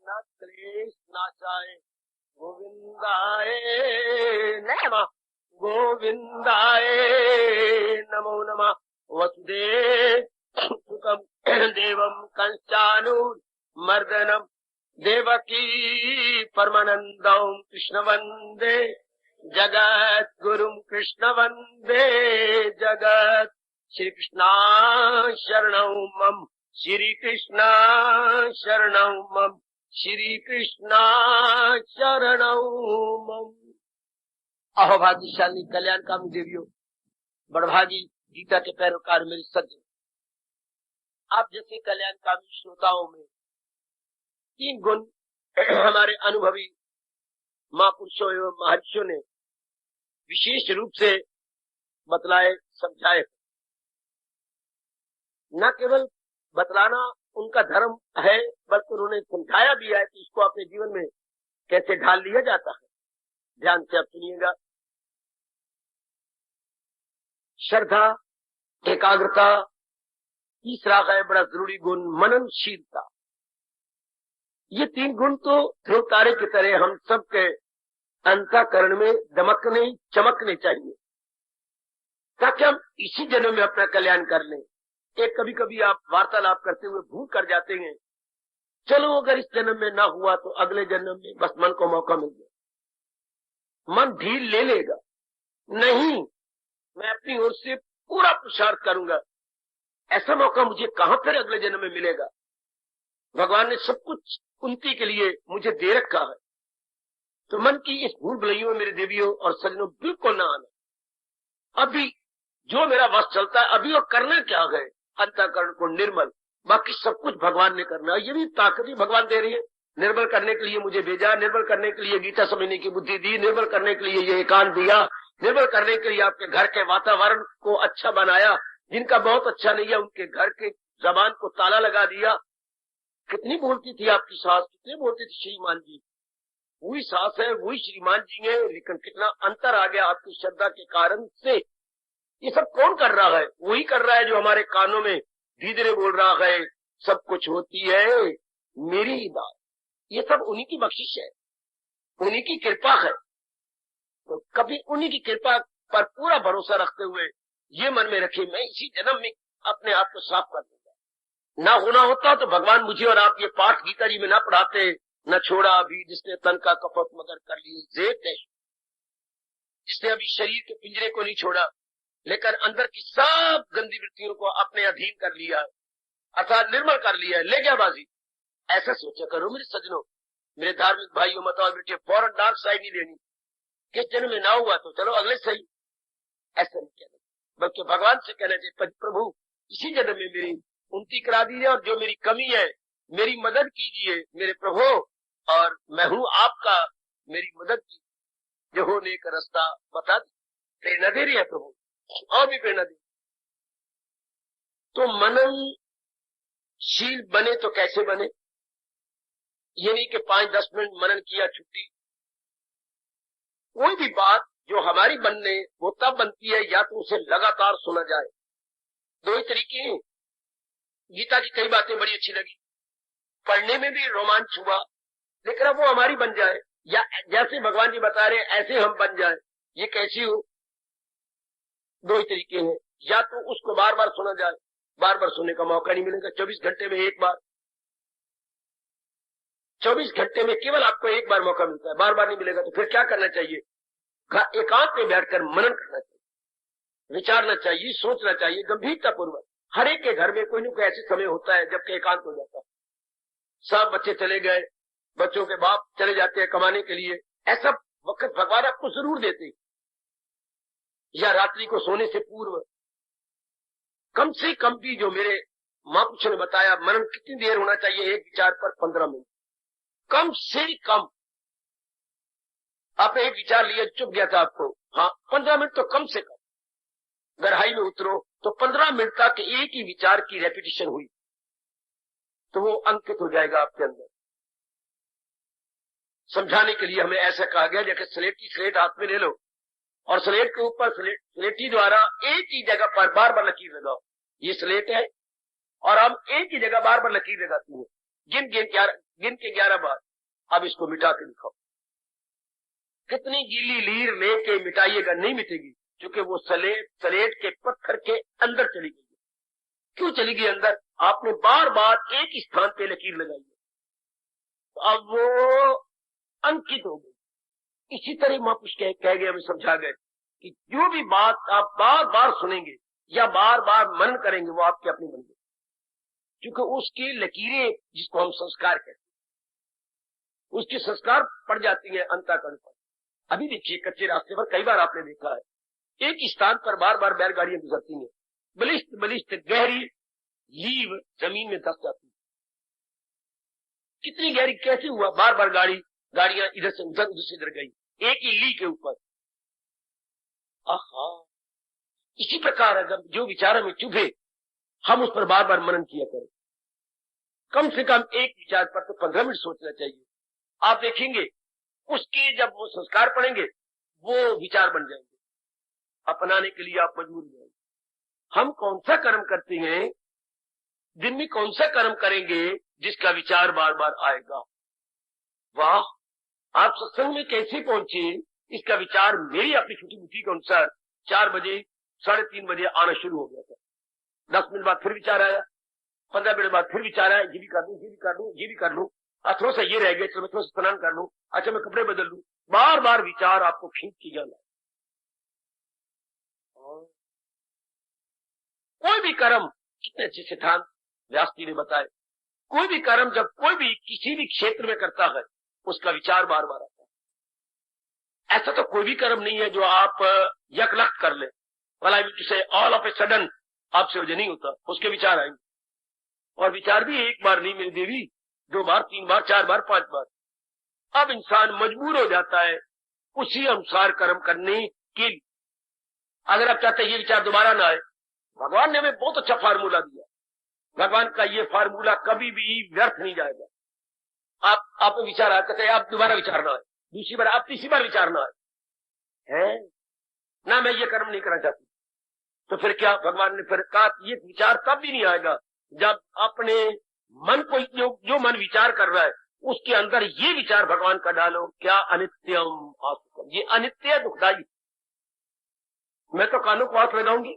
न क्लेश नाशाय गोविंदाय नमः गोविंदाय नमो नमः। वसुदेव सुतम देवम कंसानुमर्दनम देवकी परमानंदम कृष्ण वंदे जगत गुरुम कृष्ण वंदे जगत। श्री कृष्णा शरणं मम श्री कृष्णा शरणं मम श्री कृष्णा शरणं मम। अहोभाग्यशाली कल्याणकामी देवियों, बड़भागी गीता के पैरोकार मेरे सज्जन, आप जैसे कल्याणकामी श्रोताओं में 3 गुण हमारे अनुभवी महापुरुषों एवं महर्षियों ने विशेष रूप से बतलाए समझाए। न केवल बतलाना उनका धर्म है, बल्कि उन्होंने समझाया भी है कि इसको अपने जीवन में कैसे ढाल लिया जाता है। ध्यान से आप सुनिएगा। श्रद्धा, एकाग्रता, तीसरा है बड़ा जरूरी गुण मननशीलता। ये 3 गुण तो ध्रुव तारे की तरह हम सबके अंतःकरण में दमकने चमकने चाहिए, ताकि हम इसी जन्म में अपना कल्याण कर लें। एक कभी कभी आप वार्तालाप करते हुए भूल कर जाते हैं, चलो अगर इस जन्म में ना हुआ तो अगले जन्म में बस मन को मौका मिल गया। मन ढील ले लेगा, नहीं मैं अपनी ओर से पूरा पुरुषार्थ करूंगा, ऐसा मौका मुझे कहां फिर अगले जन्म में मिलेगा। भगवान ने सब कुछ उन्नति के लिए मुझे दे रखा है। तो मन की इस भूल भुलैयों में मेरे देवियों और सज्जनों बिल्कुल ना आना। अभी जो मेरा वश चलता है अभी वो करना क्या है, अंतःकरण को निर्मल, बाकी सब कुछ भगवान ने करना है। ये भी ताकत ही भगवान दे रही है। निर्मल करने के लिए मुझे भेजा, निर्मल करने के लिए गीता समझने की बुद्धि दी, निर्मल करने के लिए ये एकांत दिया, निर्मल करने के लिए आपके घर के वातावरण को अच्छा बनाया। जिनका बहुत अच्छा नहीं है उनके घर के जबान को ताला लगा दिया। कितनी बोलती थी आपकी सास, कितने बोलती थी श्रीमान जी, वही सास है वही श्रीमान जी है, लेकिन कितना अंतर आ गया आपकी श्रद्धा के कारण से। ये सब कौन कर रहा है? वही कर रहा है जो हमारे कानों में धीरे बोल रहा है, सब कुछ होती है मेरी ही दात। ये सब उन्हीं की बख्शिश है, उन्हीं की कृपा है। तो कभी उन्हीं की कृपा पर पूरा भरोसा रखते हुए ये मन में रखे, मैं इसी जन्म में अपने आप को साफ कर दूंगा। ना होना होता तो भगवान मुझे और आप ये पाठ गीता जी में ना पढ़ाते, न छोड़ा अभी जिसने तन का कपट मगर कर ली जेब, जिसने अभी शरीर के पिंजरे को नहीं छोड़ा लेकिन अंदर की सब गंदी वृत्तियों को अपने अधीन कर लिया, अर्थात निर्मल कर लिया, ले गया बाजी। ऐसा सोचा करो मेरे सज्जनों, मेरे धार्मिक भाइयों, माताओं, बेटे, फौरन डार्क साइड नहीं लेनी। किस जन्म में ना हुआ तो चलो अगले सही, ऐसा नहीं कहना, बल्कि भगवान से कहना चाहिए प्रभु इसी जन्म में मेरी उन्नति करा दीजिए और जो मेरी कमी है मेरी मदद कीजिए मेरे प्रभु, और मैं हूं आपका, मेरी मदद कीजिए, जो होने का रास्ता बता दी। प्रेरणा दे रही है प्रभु, और भी प्रेरणा दी। तो मननशील बने तो कैसे बने? ये नहीं कि 5-10 मिनट मनन किया छुट्टी। कोई भी बात जो हमारी बनने वो तब बनती है या तो उसे लगातार सुना जाए। 2 ही तरीके हैं। गीता की कई बातें बड़ी अच्छी लगी, पढ़ने में भी रोमांच हुआ, लेकिन अब वो हमारी बन जाए, या जैसे भगवान जी बता रहे ऐसे हम बन जाए, ये कैसी हो? 2 ही तरीके हैं, या तो उसको बार बार सुना जाए, बार बार सुनने का मौका नहीं मिलेगा। 24 घंटे में एक बार, 24 घंटे में केवल आपको एक बार मौका मिलता है, बार बार नहीं मिलेगा। तो फिर क्या करना चाहिए? एकांत में बैठकर मनन करना चाहिए, विचारना चाहिए, सोचना चाहिए गंभीरता पूर्वक। हर एक के घर में कोई न कोई ऐसे समय होता है जबकि एकांत हो जाता है। सब बच्चे चले गए, बच्चों के बाप चले जाते हैं कमाने के लिए, ऐसा वक्त भगवान आपको जरूर देते हैं। या रात्रि को सोने से पूर्व कम से कम भी, जो मेरे महापुरुषों ने बताया, मनन कितनी देर होना चाहिए एक विचार पर? 15 मिनट कम से कम। आपने एक विचार लिया, चुप गया था आपको, हाँ 15 मिनट तो कम से कम। गहराई में उतरो तो 15 मिनट तक एक ही विचार की रेपिटेशन हुई तो वो अंकित हो जाएगा आपके अंदर। समझाने के लिए हमें ऐसा कहा गया जैसे स्लेट हाथ में ले लो और स्लेट के ऊपर स्लेटी द्वारा एक ही जगह पर बार बार लकीर लगाओ। ये स्लेट है और हम एक ही जगह बार बार लकीर लगाते हैं। गिन के 11 बार, अब इसको मिटा के दिखाओ। कितनी गीली लीर लेके मिटाइएगा, नहीं मिटेगी, क्योंकि वो सलेट के पत्थर के अंदर चली गई। क्यों चली गई अंदर? आपने बार बार एक ही स्थान पे लकीर लगाई है, तो अब वो अंकित हो गई। इसी तरह महापुरुष कह गए, हमें समझा गए कि जो भी बात आप बार बार सुनेंगे या बार बार मनन करेंगे, वो आपके अपने बन गए, क्योंकि उसकी लकीरें, जिसको हम संस्कार कहते हैं, उसके संस्कार पड़ जाती है अंतःकरण पर। अभी देखिए, कच्चे रास्ते पर कई बार आपने देखा है, एक ही स्थान पर बार बार बैलगाड़ियां गुजरती हैं, बलिष्ठ बलिष्ठ गहरी लीव जमीन में धस जाती है। कितनी गहरी, कैसे हुआ? बार बार गाड़ियां इधर से उधर, उधर से इधर गई, एक ही ली के ऊपर। आहा, इसी प्रकार अगर जो विचार हमें चुभे, हम उस पर बार बार मनन किया करें। कम से कम एक विचार पर तो 15 मिनट सोचना चाहिए। आप देखेंगे उसके जब वो संस्कार पड़ेंगे, वो विचार बन जाएंगे, अपनाने के लिए आप मजबूर हो जाएंगे। हम कौन सा कर्म करते हैं, दिन में कौन सा कर्म करेंगे जिसका विचार बार बार आएगा? वाह, आप सत्संग में कैसे पहुंचे, इसका विचार मेरी अपनी छोटी बुद्धि के अनुसार 4 बजे 3:30 बजे आना शुरू हो गया था। 10 मिनट बाद फिर विचार आया, 15 मिनट बाद फिर विचार आया, ये भी कर लूं, ये भी कर लूं, ये भी कर लूं, थोड़ा सा ये रह गया, चलो मैं थोड़ा सा स्नान कर लूं, अच्छा मैं कपड़े बदल लूं। बार बार विचार आपको खींच के जाना। कोई भी कर्म, कितने अच्छे सिद्धांत व्यास जी ने बताए, कोई भी कर्म जब कोई भी किसी भी क्षेत्र में करता है, उसका विचार बार बार आता है। ऐसा तो कोई भी कर्म नहीं है जो आप यकलख्त कर ले, से ऑल ऑफ ए सडन आपसे वजह नहीं होता, उसके विचार आएंगे। और विचार भी एक बार नहीं, मेरी देवी, 2 बार, 3 बार, 4 बार, 5 बार। अब इंसान मजबूर हो जाता है उसी अनुसार कर्म करने के लिए। अगर आप चाहते हैं ये विचार दोबारा ना आए, भगवान ने हमें बहुत अच्छा फार्मूला दिया। भगवान का ये फार्मूला कभी भी व्यर्थ नहीं जाएगा। आप विचार आए, कहते हैं आप दोबारा विचार ना आए, दूसरी बार, आप तीसरी बार विचार ना आए, है ना, मैं ये कर्म नहीं करना चाहती, तो फिर क्या? भगवान ने फिर कहा ये विचार तब भी नहीं आएगा जब अपने मन को, जो मन विचार कर रहा है, उसके अंदर ये विचार भगवान का डालो, क्या अनित्यम आसुकम, ये अनित्य दुखदाई। मैं तो कानों को हाथ लगाऊंगी,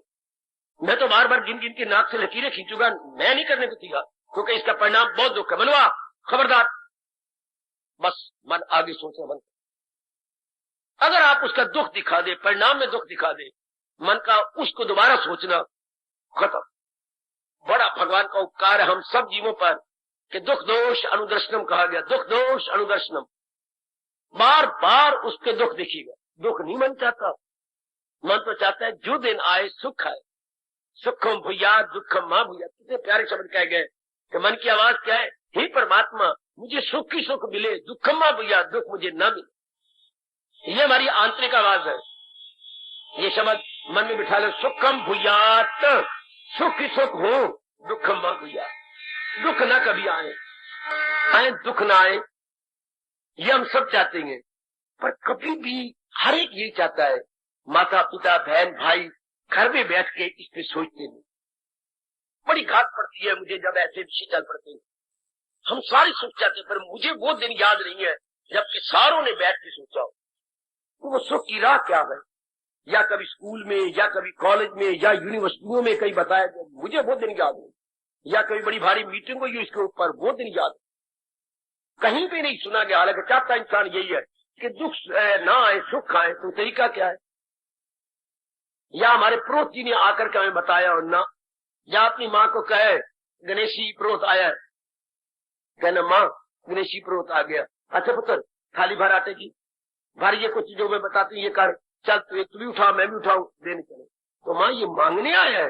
मैं तो बार बार गिन गिन के नाक से लकीरें खींचूंगा, मैं नहीं करने को तैयार, क्योंकि इसका परिणाम बहुत दुख है। मनवा, खबरदार, बस मन आगे सोचना बंद। अगर आप उसका दुख दिखा दे, परिणाम में दुख दिखा दे, मन का उसको दोबारा सोचना खत्म। बड़ा भगवान का उपकार है हम सब जीवों पर कि दुख दोष अनुदर्शनम कहा गया, दुख दोष अनुदर्शनम। बार बार उसके दुख दिखेगा। दुख नहीं मन चाहता, मन तो चाहता है जो दिन आए सुख आए। सुखम भूया दुखम मां भूया, कितने प्यारे शब्द कह गए कि मन की आवाज क्या है, हे परमात्मा मुझे सुख की सुख मिले, दुखम मां भूया, दुख मुझे न मिले। ये हमारी आंतरिक आवाज है। ये शब्द मन में बिठा लो, सुखम भूयात, सुख ही सुख हो, दुखम मां भूया, दुख ना कभी आए दुख ना आए, ये हम सब चाहते हैं। पर कभी भी हर एक ये चाहता है, माता पिता बहन भाई घर में बैठ के इस पे सोचते नहीं। बड़ी घात पड़ती है मुझे जब ऐसे विषय चल पड़ते हैं। हम सारे सोच चाहते हैं, पर मुझे वो दिन याद नहीं है जबकि सारों ने बैठ के सोचा हो। तो वो सुख की राह क्या है, या कभी स्कूल में, या कभी कॉलेज में, या यूनिवर्सिटियों में कहीं बताया गया, मुझे वो दिन याद है। या कभी बड़ी भारी मीटिंग हुई इसके ऊपर, वो दिन याद है। कहीं भी नहीं सुना गया। हालांकि चाहता इंसान यही है कि दुख ना आए सुख आए, तो तरीका क्या है? या हमारे प्रोत जी ने आकर के हमें बताया और ना, या अपनी माँ को कहे गणेशी प्रोत आया है, कहना माँ गणेशी प्रोत आ गया, अच्छा पुत्र थाली भर आटे की, भारी ये कुछ जो मैं बताती हूँ ये कर, चल तू भी उठा मैं भी उठाऊ, देने चले। तो माँ ये मांगने आया है,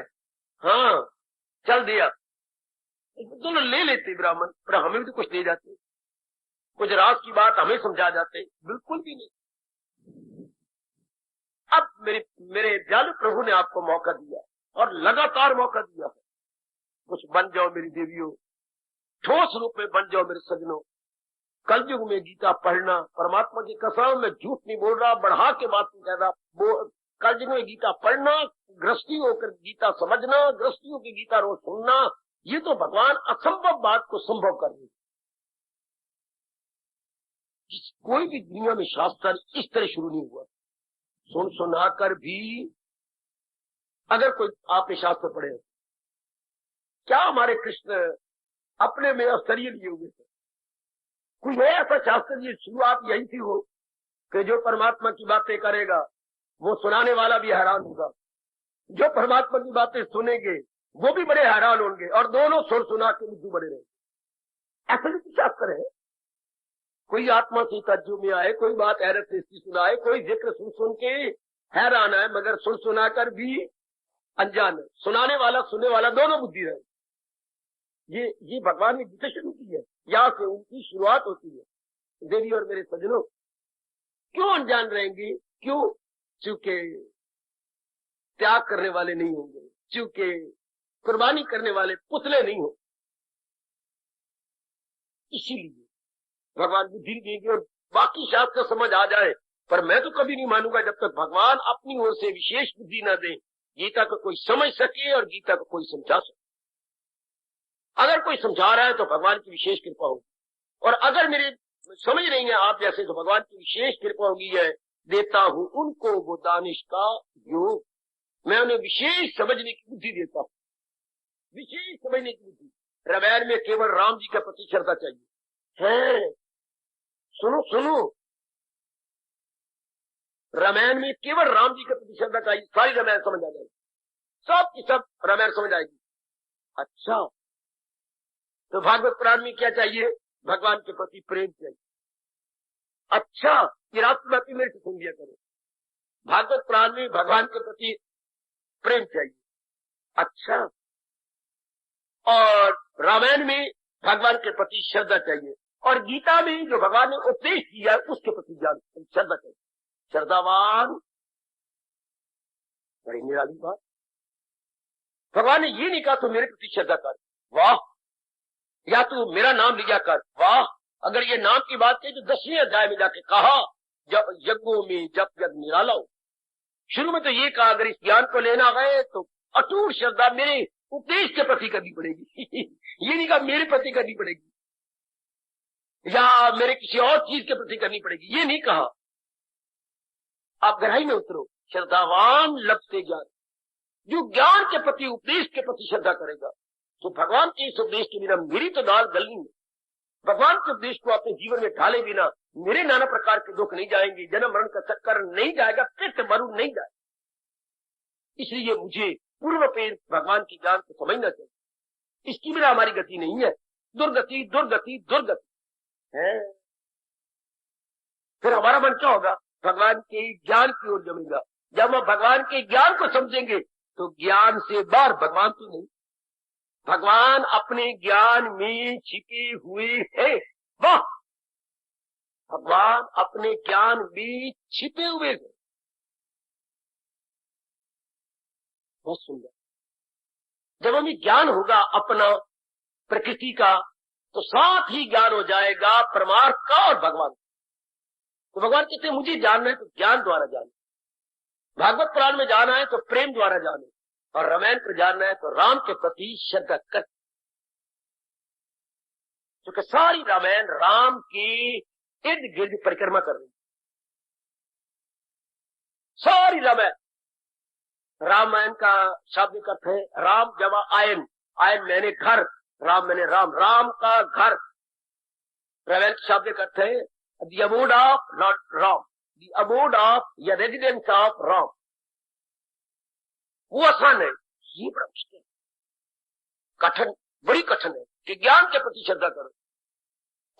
हाँ चल दिया। दोनों ले लेते ब्राह्मण, पर हमें भी तो कुछ दे जाते, कुछ राज की बात हमें समझा जाते, बिल्कुल भी नहीं। अब मेरे दयालु प्रभु ने आपको मौका दिया और लगातार मौका दिया है। कुछ बन जाओ मेरी देवियों, ठोस रूप में बन जाओ मेरे सजनों। कलयुग में गीता पढ़ना, परमात्मा की कसम मैं झूठ नहीं बोल रहा, बढ़ा के बात नहीं कह रहा। कलयुग में गीता पढ़ना, गृहस्थी होकर गीता समझना, गृहस्थियों की गीता रोज सुनना, ये तो भगवान असंभव बात को संभव कर रहे। कोई भी दुनिया में शास्त्र इस तरह शुरू नहीं हुआ। सुन सुनाकर भी अगर कोई आपने शास्त्र पढ़े, क्या हमारे कृष्ण अपने में अवसरीय लिए हुए थे? कोई है ऐसा शास्त्र जी शुरुआत यही थी हो कि जो परमात्मा की बातें करेगा वो सुनाने वाला भी हैरान होगा, जो परमात्मा की बातें सुनेंगे वो भी बड़े हैरान होंगे, और दोनों सुर सुना के बुद्धू बने रहेंगे। ऐसा भी शास्त्र है। कोई आत्मा से तज्जुब में आए, कोई बात हैरत से सुनाए, कोई जिक्र सुन सुन के हैरान है, मगर सुन सुनाकर भी अनजान है। सुनाने वाला सुनने वाला दोनों बुद्धि रहे। ये भगवान ने जिसे शुरू की है, यहां से उनकी शुरुआत होती है। देवी और मेरे सज्जनों, क्यों अनजान रहेंगे? क्यों? चूंकि त्याग करने वाले नहीं होंगे, चूंकि कुर्बानी करने वाले पुतले नहीं हो, इसीलिए भगवान बुद्धि देंगे और बाकी शास्त्र समझ आ जाए। पर मैं तो कभी नहीं मानूंगा जब तक भगवान अपनी ओर से विशेष बुद्धि न दे, गीता को कोई समझ सके और गीता को कोई समझा सके। अगर कोई समझा रहा है तो भगवान की विशेष कृपा होगी, और अगर मेरे समझ रही है आप जैसे, तो भगवान की विशेष कृपा होगी है। देता हूं उनको वो दानिश का योग, मैं उन्हें विशेष समझने की बुद्धि देता हूं, विशेष समझने की बुद्धि। रामायण में केवल राम जी के प्रति श्रद्धा चाहिए है। सुनो सुनो, रामायण में केवल राम जी के प्रति श्रद्धा चाहिए, सारी रामायण समझ आ जाएगी, सब की सब रामायण समझ आएगी। अच्छा, तो भागवत पुराण में क्या चाहिए? भगवान के प्रति प्रेम चाहिए। अच्छा, ये राष्ट्रव्यापी मेरे से सुन लिया करो, भागवत पुराण में भगवान के प्रति प्रेम चाहिए। अच्छा, और रामायण में भगवान के प्रति श्रद्धा चाहिए, और गीता में जो भगवान ने उपदेश दिया है उसके प्रति ज्ञान श्रद्धा चाहिए। श्रद्धावान, बड़ी निराली बात। भगवान ने ये नहीं कहा तो मेरे प्रति श्रद्धा कर, वाह, या तू मेरा नाम लिया कर, वाह। अगर ये नाम की बात की तो 10वें अध्याय में जाके कहा, जब यज्ञों में जब यज्ञ निराला हो। शुरू में तो ये कहा अगर इस ज्ञान को लेना है तो अटूट श्रद्धा मेरे उपदेश के प्रति करनी पड़ेगी। ये नहीं कहा मेरे प्रति करनी पड़ेगी या मेरे किसी और चीज के प्रति करनी पड़ेगी, ये नहीं कहा। आप गहराई में उतरो। श्रद्धावान लभते ज्ञान, जो ज्ञान के प्रति उपदेश के प्रति श्रद्धा करेगा, तो भगवान के इस उपदेश के बिना मेरी तो दाल गलनी है। भगवान के उपदेश को अपने जीवन में ढाले बिना मेरे नाना प्रकार के दुख नहीं जाएंगे, जन्म मरण का चक्कर नहीं जाएगा, पेट मरू नहीं जाएगा। इसलिए मुझे पूर्व पेड़ भगवान की ज्ञान को समझना चाहिए। इसकी बिना हमारी गति नहीं है। दुर्गति दुर्गति दुर्गति है। फिर हमारा मन क्या होगा? भगवान के ज्ञान की ओर जमेगा। जब हम भगवान के ज्ञान को समझेंगे तो ज्ञान से बाहर भगवान तो नहीं, भगवान अपने ज्ञान में छिपे हुए हैं। वाह, भगवान अपने ज्ञान में छिपे हुए हैं। बहुत सुंदर। जब हमें ज्ञान होगा अपना प्रकृति का, तो साथ ही ज्ञान हो जाएगा परमार्थ का और भगवान। तो भगवान कहते हैं मुझे जानना है तो ज्ञान द्वारा जाने, भागवत पुराण में जाना है तो प्रेम द्वारा जाने, और रामायण पर जानना है तो राम के प्रति श्रद्धा कर। क्योंकि सारी रामायण राम की इर्द गिर्द परिक्रमा कर रही, सारी रामायण का शाब्दिक अर्थ है राम जमा आयन, आयन मैंने घर, राम मैंने राम, राम का घर। रामायण का शाब्दिक अर्थ है the abode of Lord Ram, the abode of या रेजिडेंस ऑफ राम। वो आसान है, ये बड़ा मुश्किल, कठिन, बड़ी कठिन है कि ज्ञान के प्रति श्रद्धा करो।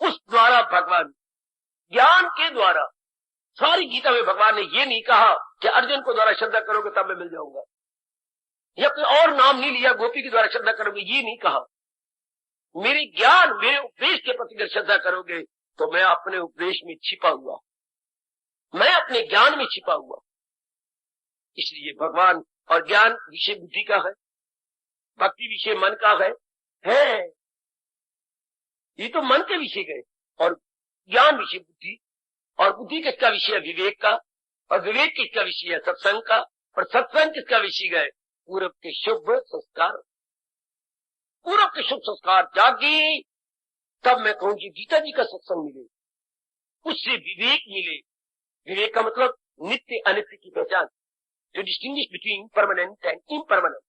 उस द्वारा भगवान, ज्ञान के द्वारा, सारी गीता में भगवान ने ये नहीं कहा कि अर्जुन को द्वारा श्रद्धा करोगे तब मैं मिल जाऊंगा, या कोई और नाम नहीं लिया गोपी के द्वारा श्रद्धा करोगे, ये नहीं कहा। मेरे ज्ञान, मेरे उपदेश के प्रति अगर श्रद्धा करोगे तो मैं अपने उपदेश में छिपा हुआ, मैं अपने ज्ञान में छिपा हुआ। इसलिए भगवान और ज्ञान विषय बुद्धि का है, भक्ति विषय मन का है। ये तो मन के विषय गए, और ज्ञान विषय बुद्धि, और बुद्धि किसका विषय है? विवेक का, और विवेक किसका विषय है? सत्संग का, और सत्संग किसका विषय गए? पूर्व के शुभ संस्कार। पूर्व के शुभ संस्कार जागी तब मैं कहूंगी गीता जी का सत्संग मिले। उससे विवेक मिले। विवेक का मतलब नित्य अनित्य की पहचान, जो distinguish between permanent and impermanent,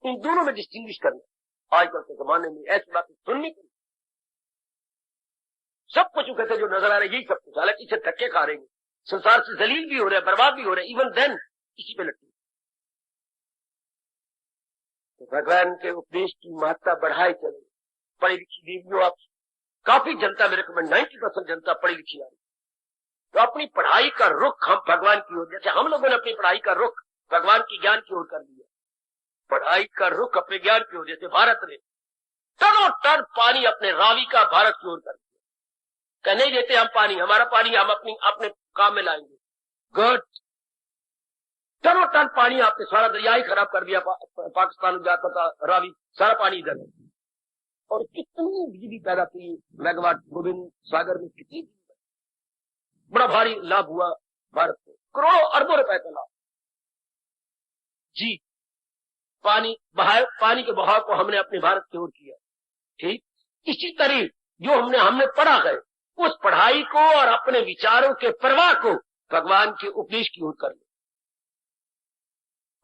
इन दोनों में डिस्टिंग्विश करना। आजकल के जमाने में ऐसी बातें सुननी पड़ी, सब कुछ कहते जो नजर आ रहे यही सब कुछ, हालांकि इसे धक्के खा रहे हैं, संसार से जलील भी हो रहे हैं, बर्बाद भी हो रहे हैं, इवन देन इसी पे लगती है। तो भगवान के उपदेश की महत्ता बढ़ाई चले। पढ़ी लिखी देवियों, आप काफी जनता, मेरे को 90% जनता पढ़ी लिखी आ रही, तो अपनी पढ़ाई का रुख हम भगवान की ओर, जैसे हम लोगों ने अपनी पढ़ाई का रुख भगवान की ज्ञान की ओर कर दिया, पढ़ाई का रुख अपने ज्ञान की ओर, जैसे भारत ने टनों टन पानी अपने रावी का भारत की ओर कर दिया, कह नहीं देते हम पानी, हमारा पानी हम अपने काम में लाएंगे। गुड, टनों टन पानी आपने सारा दरिया ही खराब कर दिया, पाकिस्तान में जाता था रावी, सारा पानी इधर है। और कितनी बिजली पैदा की मेगावाट गोविंद सागर में, कितनी बड़ा भारी लाभ हुआ भारत को, करोड़ों अरबों रुपए का लाभ। जी, पानी के बहाव को हमने अपने भारत की ओर किया। ठीक इसी तरह जो हमने पढ़ा है, उस पढ़ाई को और अपने विचारों के प्रवाह को भगवान के उपदेश की ओर कर ले।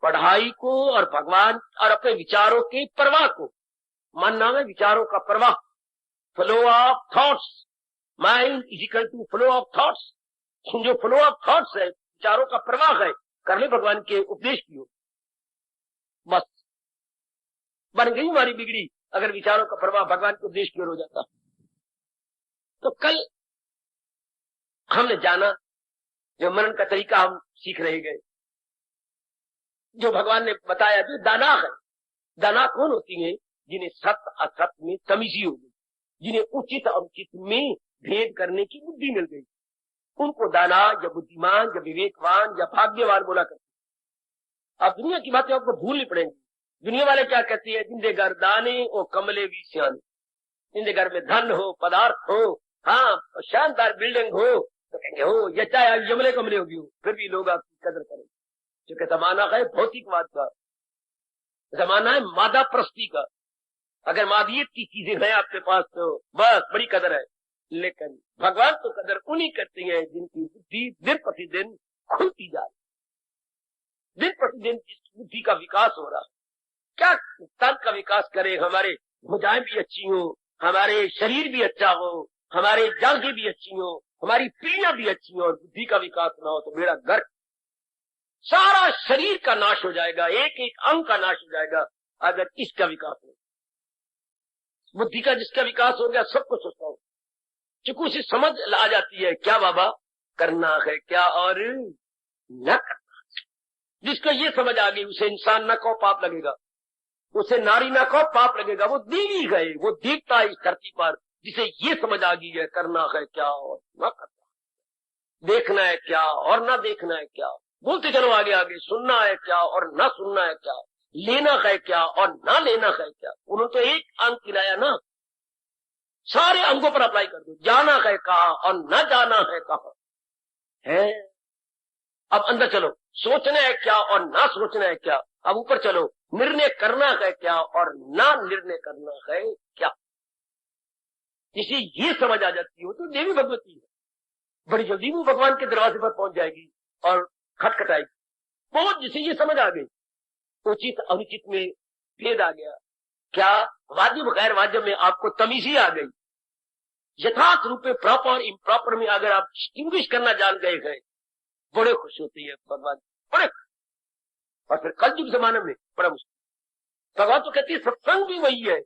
पढ़ाई को और भगवान और अपने विचारों के प्रवाह को, मानना है विचारों का प्रवाह, flow of thoughts, mind is equal to flow of thoughts. जो फ्लो ऑफ थॉट्स है, विचारों का प्रवाह है, कर ले भगवान के उपदेश की ओर, बस बन गई हमारी बिगड़ी। अगर विचारों का प्रवाह भगवान के उपदेश की ओर हो जाता। तो कल हमने जाना, जो मनन का तरीका हम सीख रहे गए, जो भगवान ने बताया, जो दाना है। दाना कौन होती है? जिन्हें सत्य असत में तमीजी हो गई, जिन्हें उचित अनुचित में भेद करने की बुद्धि मिल गई, उनको दाना या बुद्धिमान या विवेकवान या भाग्यवान बोला करते। अब दुनिया की बातें आपको भूलनी पड़ेंगी। दुनिया वाले क्या कहते हैं? जिंदे घर दाने और कमले भी सियाने, जिंदे घर में धन हो, पदार्थ हो, हाँ शानदार बिल्डिंग हो, तो कहेंगे हो, या चाहे यमले कमले होगी हो, फिर भी लोग आपकी कदर करेंगे। क्योंकि जमाना है भौतिकवाद का, जमाना है मादा प्रस्ती का। अगर मादियत की चीजें हैं आपके पास तो बस बड़ी कदर है। लेकिन भगवान तो कदर उन्हीं करती है जिनकी बुद्धि दिन प्रतिदिन खुलती जा रही, दिन प्रतिदिन जिस बुद्धि का विकास हो रहा है। क्या तन का विकास करे, हमारे भुजाएं भी अच्छी हो, हमारे शरीर भी अच्छा हो, हमारे जांघें भी अच्छी हो, हमारी पीढ़ियां भी अच्छी हो, और बुद्धि का विकास ना हो तो मेरा घर, सारा शरीर का नाश हो जाएगा, एक एक अंग का नाश हो जाएगा अगर इसका विकास हो। बुद्धि का जिसका विकास हो गया सब कुछ उसका हो, चूंकि उसे समझ आ जाती है क्या बाबा करना है क्या और न करना। जिसको ये समझ आ गई उसे इंसान न कहो पाप लगेगा, उसे नारी न कहो पाप लगेगा, वो देवी है, वो देवता है इस धरती पर, जिसे ये समझ आ गई है करना है क्या और न करना, देखना है क्या और न देखना है क्या, बोलते चलो आगे आगे, सुनना है क्या और न सुनना है क्या, लेना है क्या और न लेना है क्या। उन्होंने तो एक अंग खिलाया ना, सारे अंगों पर अप्लाई कर दो। जाना है कहा और न जाना है कहा है। अब अंदर चलो, सोचना है क्या और ना सोचना है क्या। अब ऊपर चलो, निर्णय करना है क्या और ना निर्णय करना है क्या। जिसे ये समझ आ जाती हो तो देवी भगवती है, बड़ी जल्दी वो भगवान के दरवाजे पर पहुंच जाएगी और खटखटाएगी। बहुत जिसे ये समझ आ गई, उचित अनुचित में भेद आ गया, क्या वाजिब गैर वाजिब में आपको तमीजी आ गई, यथार्थ रूप में प्रॉपर इम्प्रॉपर में अगर आप डिस्टिंग्विश करना जान गए हैं, बड़े खुश होती है भगवान, बड़े। और फिर कल युग जमाने में बड़ा मुश्किल। भगवान तो कहती है सत्संग भी वही है,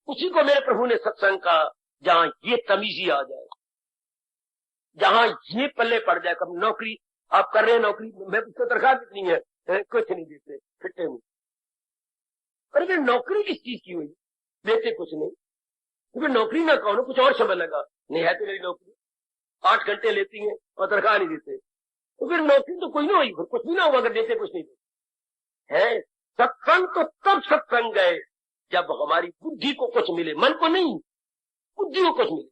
उसी को मेरे प्रभु ने सत्संग का, जहां ये तमीजी आ जाए, जहां ये पल्ले पड़ जाए। कब नौकरी आप कर रहे हैं, नौकरी में उसको तनख्वाह कितनी है, कुछ नहीं देते, फिट्टे में। पर नौकरी किस चीज की हुई, देते कुछ नहीं। तो नौकरी ना कहो, कुछ और समय लगा, नहीं है तो मेरी नौकरी 8 घंटे लेती है और तनख्वाह नहीं देते, तो फिर नौकरी तो कोई ना हुई, फिर कुछ भी ना हुआ अगर देते कुछ नहीं देते है। सत्संग तो तब सत्संग है जब हमारी बुद्धि को कुछ मिले, मन को नहीं, बुद्धि को कुछ मिले।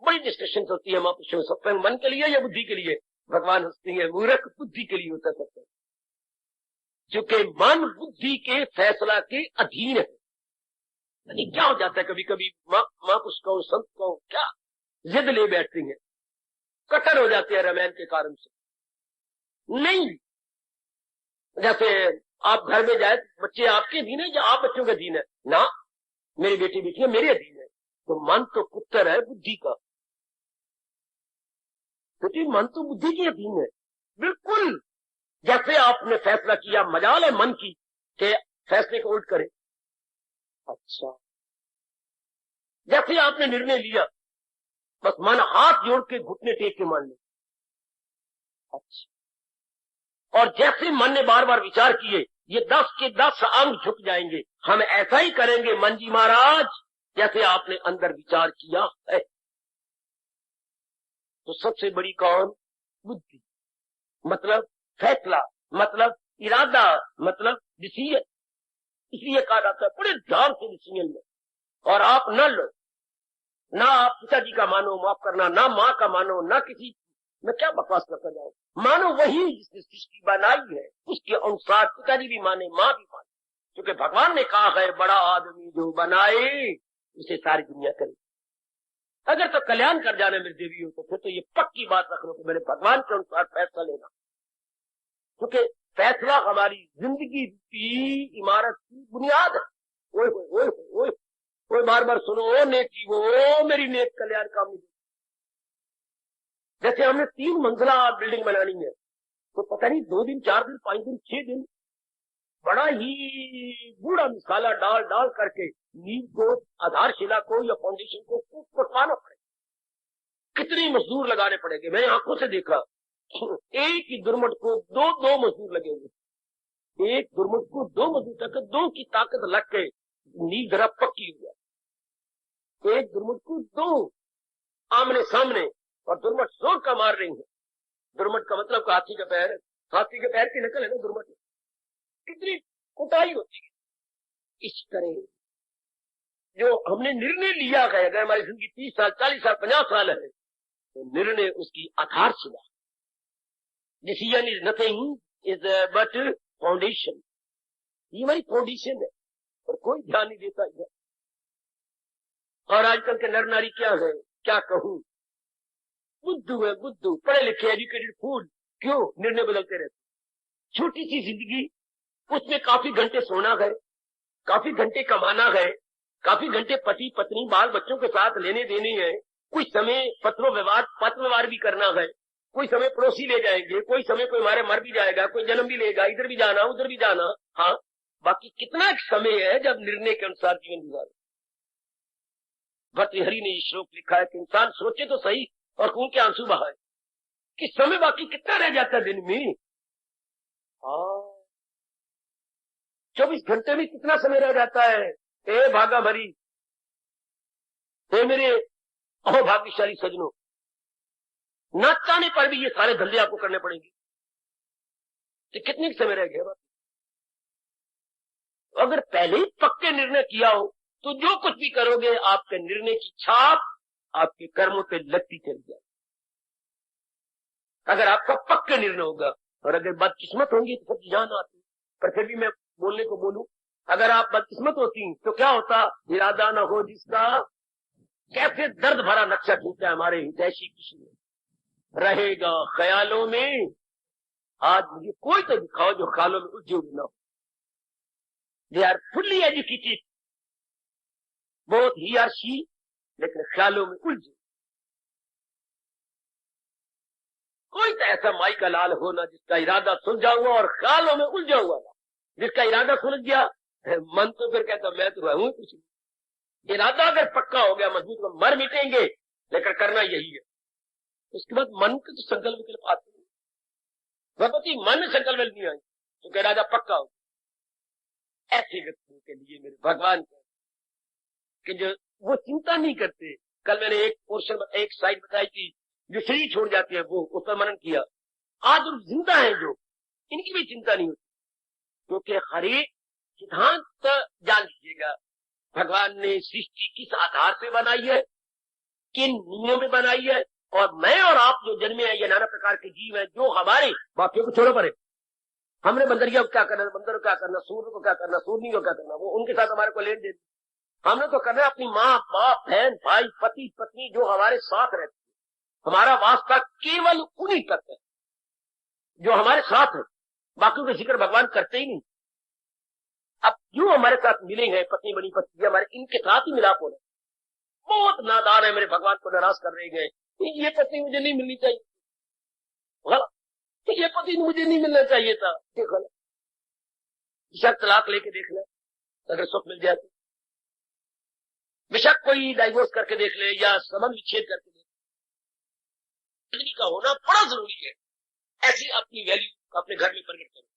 बड़ी डिस्कशन होती है महापुरुषों, सत्संग मन के लिए या बुद्धि के लिए। भगवान हंसती है, मूर्ख बुद्धि के लिए होता है सत्संग, क्योंकि मन बुद्धि के फैसला के अधीन है। क्या हो जाता है कभी कभी महापुरुष को, संत को, क्या जिद ले बैठती हैं, कट्टर हो जाते हैं रामायण के कारण से। नहीं, जैसे आप घर में जाए, बच्चे आपके अधीन है या आप बच्चों के अधीन है? ना, मेरी बेटी बेटी है, मेरे अधीन है। तो मन तो पुत्र है बुद्धि का, बेटी मन तो बुद्धि के अधीन है। बिल्कुल जैसे आपने फैसला किया, मजाल है मन की कि फैसले को उल्ट करे। अच्छा, जैसे आपने निर्णय लिया, बस मन हाथ जोड़ के घुटने टेक के मान ले। अच्छा, और जैसे मन ने बार बार विचार किए, ये 10 के 10 अंग झुक जाएंगे। हम ऐसा ही करेंगे मन जी महाराज, जैसे आपने अंदर विचार किया है। तो सबसे बड़ी कौन? बुद्धि, मतलब फैसला, मतलब इरादा, मतलब डिसीजन। इसलिए कहा जाता है बड़े ध्यान से डिसीजन लो, और आप न लो, ना आप पिताजी का मानो, माफ करना, ना माँ का मानो, ना किसी, मैं क्या बकवास करता जाऊं, मानो वही जिसने सृष्टि बनाई है उसके अनुसार पिताजी भी माने, माँ भी माने, क्योंकि भगवान ने कहा है बड़ा आदमी जो बनाए उसे सारी दुनिया करे। अगर तो कल्याण कर जाना मेरे देवी हो, तो फिर तो ये पक्की बात रख लो कि मैंने भगवान के अनुसार फैसला लेना, क्योंकि फैसला हमारी जिंदगी की इमारत की बुनियाद है। ओए ओए ओए ओए ओए, बार बार सुनो, ओ नेकी वो मेरी नेक कल्याण कामनी। जैसे हमने 3 मंजिला बिल्डिंग बनानी है, तो पता नहीं 2 दिन 4 दिन 5 दिन 6 दिन बड़ा ही बूढ़ा मसाला डाल डाल करके नींव को, आधारशिला को या फाउंडेशन को पुटवाना पड़ेगा। कितने मजदूर लगाने पड़ेंगे, मैंने आंखों से देखा। एक ही दुर्मट को 2 मजदूर लगेंगे, एक दुर्मट को 2 मजदूर तक, 2 की ताकत लग के नींव जरा पक्की हो जाए। एक दुर्मट को 2 आमने सामने, और दुर्मट जोर का मार रही है। दुर्मट का मतलब हाथी का पैर, हाथी के पैर की नकल है ना दुर्मट। कितनी कुटाई होती है। इस तरह जो हमने निर्णय लिया है, अगर हमारी जिंदगी 30 साल 40 साल 50 साल है, तो निर्णय उसकी आधारशिला। Decision is nothing is but foundation. ये हमारी फाउंडेशन है, और कोई ध्यान नहीं देता है। और आजकल के नर नारी क्या है, क्या कहूं, बुद्धू है, बुद्धू, पढ़े लिखे, एजुकेटेड फूल। क्यों? निर्णय बदलते रहते। छोटी सी जिंदगी, उसमें काफी घंटे सोना है, काफी घंटे कमाना है, काफी घंटे पति पत्नी बाल बच्चों के साथ लेने देने हैं, कुछ समय पत्र व्यवहार भी करना है, कोई समय पड़ोसी ले जाएंगे, कोई समय कोई हमारे मर भी जाएगा, कोई जन्म भी लेगा, इधर भी जाना उधर भी जाना। हाँ, बाकी कितना समय है जब निर्णय के अनुसार जीवन गुजारे। भर्तृहरि ने ये श्लोक लिखा है कि इंसान सोचे तो सही और खून के आंसू बहाए कि समय बाकी कितना रह जाता है दिन में। 24 घंटे में कितना समय रह जाता है। ए भागा भरी, ए मेरे अहोभाग्यशाली सजनों, न चाहने पर भी ये सारे धंधे आपको करने पड़ेंगे। तो कितने समय रह गया? अगर पहले ही पक्के निर्णय किया हो, तो जो कुछ भी करोगे आपके निर्णय की छाप आपके कर्मों पे लगती चली जाए। अगर आपका पक्का निर्णय होगा, और अगर बदकिस्मत होंगी तो सब जान आती। पर फिर भी मैं बोलने को बोलूं, अगर आप बदकिस्मत होती तो क्या होता? इरादा न हो जिसका, कैसे दर्द भरा नक्शा खींचा है हमारे हितैषी किसी रहेगा ख्यालों में। आज मुझे कोई तो दिखाओ जो ख्यालों में उलझे हुए न हो। They are fully educated, both he और शी, लेकिन ख्यालों में उलझे। कोई तो ऐसा माई का लाल होना जिसका इरादा सुलझा हुआ और ख्यालों में उलझा हुआ था। जिसका इरादा सुलझ गया, मन तो फिर कहता मैं तो रहूं कुछ नहीं। इरादा अगर पक्का हो गया मजबूत, तो मर मिटेंगे लेकिन करना यही है। उसके बाद मन के तो संकल्प के लिए आते भगवती मन में संकल्प नहीं आई, तो इरादा पक्का हो। ऐसे व्यक्तियों के लिए मेरे भगवान कि जो वो चिंता नहीं करते। कल मैंने एक पोर्शन, एक साइड बताई थी, जो शरीर छोड़ जाती है वो, उस पर मनन किया। आज जो जिंदा है जो, इनकी भी चिंता नहीं होती, क्योंकि हर एक सिद्धांत जान लीजिएगा भगवान ने सृष्टि किस आधार पे बनाई है, किन नियमों में बनाई है। और मैं और आप जो जन्मे हैं, ये नाना प्रकार के जीव हैं, जो हमारे बाकियों को छोड़ो पड़े। हमने बंदरिया को क्या करना, बंदर को क्या करना, सूर्य को क्या करना, सूर्य को क्या करना, वो उनके साथ हमारे को लेन देन। हमने तो करना है अपनी माँ बाप बहन भाई पति पत्नी जो हमारे साथ रहते हैं। हमारा वास्ता केवल उन्हीं तक है जो हमारे साथ है, बाकी का जिक्र भगवान करते ही नहीं। अब जो हमारे साथ मिले हैं पत्नी बनी पत्नी हमारे, इनके साथ ही मिलाप हो रहा है। बहुत नादान है, मेरे भगवान को नाराज कर रहे गए, ये पत्नी मुझे नहीं मिलनी चाहिए, गलत, ये पति मुझे नहीं मिलना चाहिए था, ये गलत। बेशक तलाक लेके देख ले अगर सुख मिल जाए तो, बेशक कोई डाइवोर्स करके देख ले या संबंध विच्छेद करके देख ले, आदमी का होना बड़ा जरूरी है। ऐसी अपनी वैल्यू अपने घर में प्रकट करो,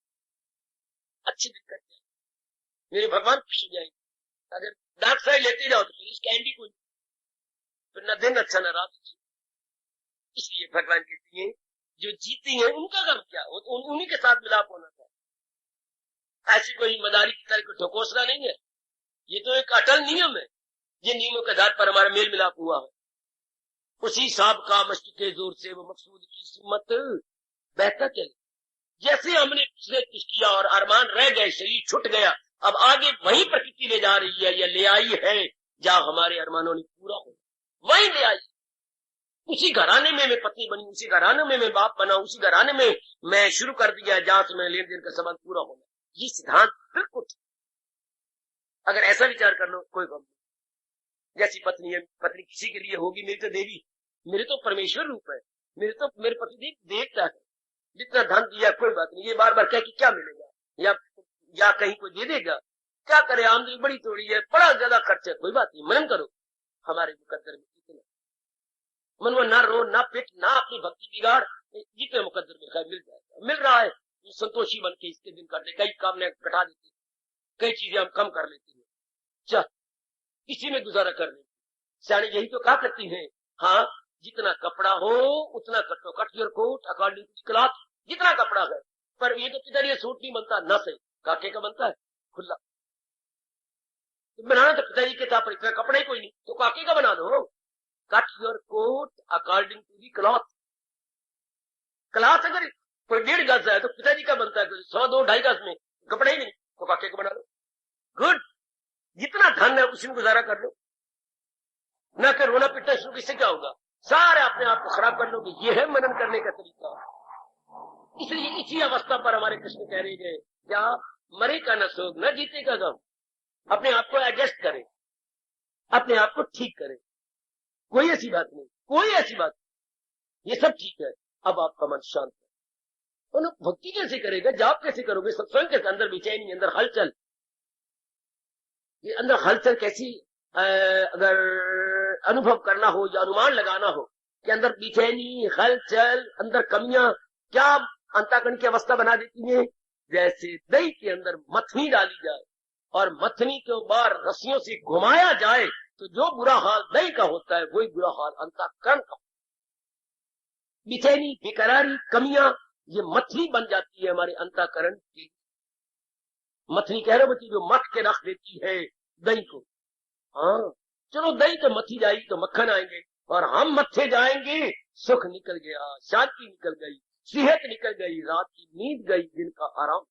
अच्छी दिन करते हैं, मेरे भगवान खुश हो जाएंगे। अगर डार्क साइड लेते जाओ तो फिर कैंडी को फिर न दिन अच्छा न रात अच्छी। इसलिए भगवान कहती है जो जीती है उनका काम क्या, उन्हीं के साथ मिलाप होना चाहिए। ऐसी कोई मदारी की तरह को ठोकोसना नहीं है, ये तो एक अटल नियम है। ये नियमों के आधार पर हमारा मेल मिलाप हुआ है। उसी साहब का मस्ती के जोर से वो मकसूद की सिमत बहता चले। जैसे हमने पिछले कुछ किया और अरमान रह गए, शरीर छूट गया, अब आगे वही प्रकृति ले जा रही है या ले आई है जहां हमारे अरमानों ने पूरा हो, वही ले आई। उसी घराने में मैं पत्नी बनी, उसी घराने में मैं बाप बना, उसी घराने में मैं शुरू कर दिया जहां से मैं लेन देन का संबंध पूरा होना। ये सिद्धांत बिल्कुल, अगर ऐसा विचार कर लो कोई गम नहीं। जैसी पत्नी है, पत्नी किसी के लिए होगी, मेरी तो देवी, मेरे तो परमेश्वर रूप है, मेरे पतिदेव देवता है, जितना धन दिया कोई बात नहीं, ये बार बार कह कि क्या मिलेगा या कहीं कोई दे देगा, क्या करे, आमदनी बड़ी थोड़ी है, बड़ा ज्यादा खर्च है, कोई बात नहीं, मनन करो हमारे मुकद्दर में कितना। मन में ना रो ना पिट ना अपनी भक्ति बिगाड़, जितने मुकद्दर में खैर मिल जाएगा, मिल रहा है, संतोषी बन के इसके दिन करते, कई काम ने घटा देते, कई चीजें हम कम कर लेते हैं, चल इसी में गुजारा कर लेते। सियाने यही तो कहा करती है, हाँ जितना कपड़ा हो उतना कटो, cut your coat according to the cloth, जितना कपड़ा है। पर ये तो किधर ये सूट नहीं बनता, न से काके का बनता है खुला, तो बनाना तो पिताजी के था, पर इतना कपड़ा ही कोई नहीं, तो काके का बना दो। Cut your coat according to the cloth. Cloth अगर कोई 1.5 गज है तो पिताजी का बनता है, 100 2 2.5 गज में कपड़ा ही नहीं, तो काके का बना लो। गुड, जितना धन है उसी में गुजारा कर लो, न कि रोना पिटना शुरू, इससे क्या होगा, सारे अपने आप को खराब कर लोगे। ये है मनन करने का तरीका। इसलिए इसी अवस्था पर हमारे कृष्ण कह रहे गए, क्या मरे का न सोग न जीते का गम। अपने आप को एडजस्ट करें, अपने आप को ठीक करें, कोई ऐसी बात नहीं, कोई ऐसी बात नहीं, ये सब ठीक है। अब आपका मन शांत है, तो भक्ति कैसे करेगा, जाप कैसे करोगे, सत्संग के अंदर बेचैनी, अंदर हलचल, ये अंदर हलचल कैसी अगर अनुभव करना हो या अनुमान लगाना हो कि अंदर बेचैनी हलचल, अंदर कमियां क्या अंतःकरण की अवस्था बना देती है। जैसे दही के अंदर मथनी डाली जाए और मथनी के ऊपर रस्सियों से घुमाया जाए तो जो बुरा हाल दही का होता है वही बुरा हाल अंतःकरण का। बेचैनी बेकरारी कमियां ये मथनी बन जाती है हमारे अंतःकरण की। मथनी कह रहे बच्ची जो मथ के रख देती है दही को। हाँ चलो दही तो मथी जाएगी तो मक्खन आएंगे, और हम मथे जाएंगे, सुख निकल गया, शांति निकल गई, सेहत निकल गई, रात की नींद गई, दिन का आराम।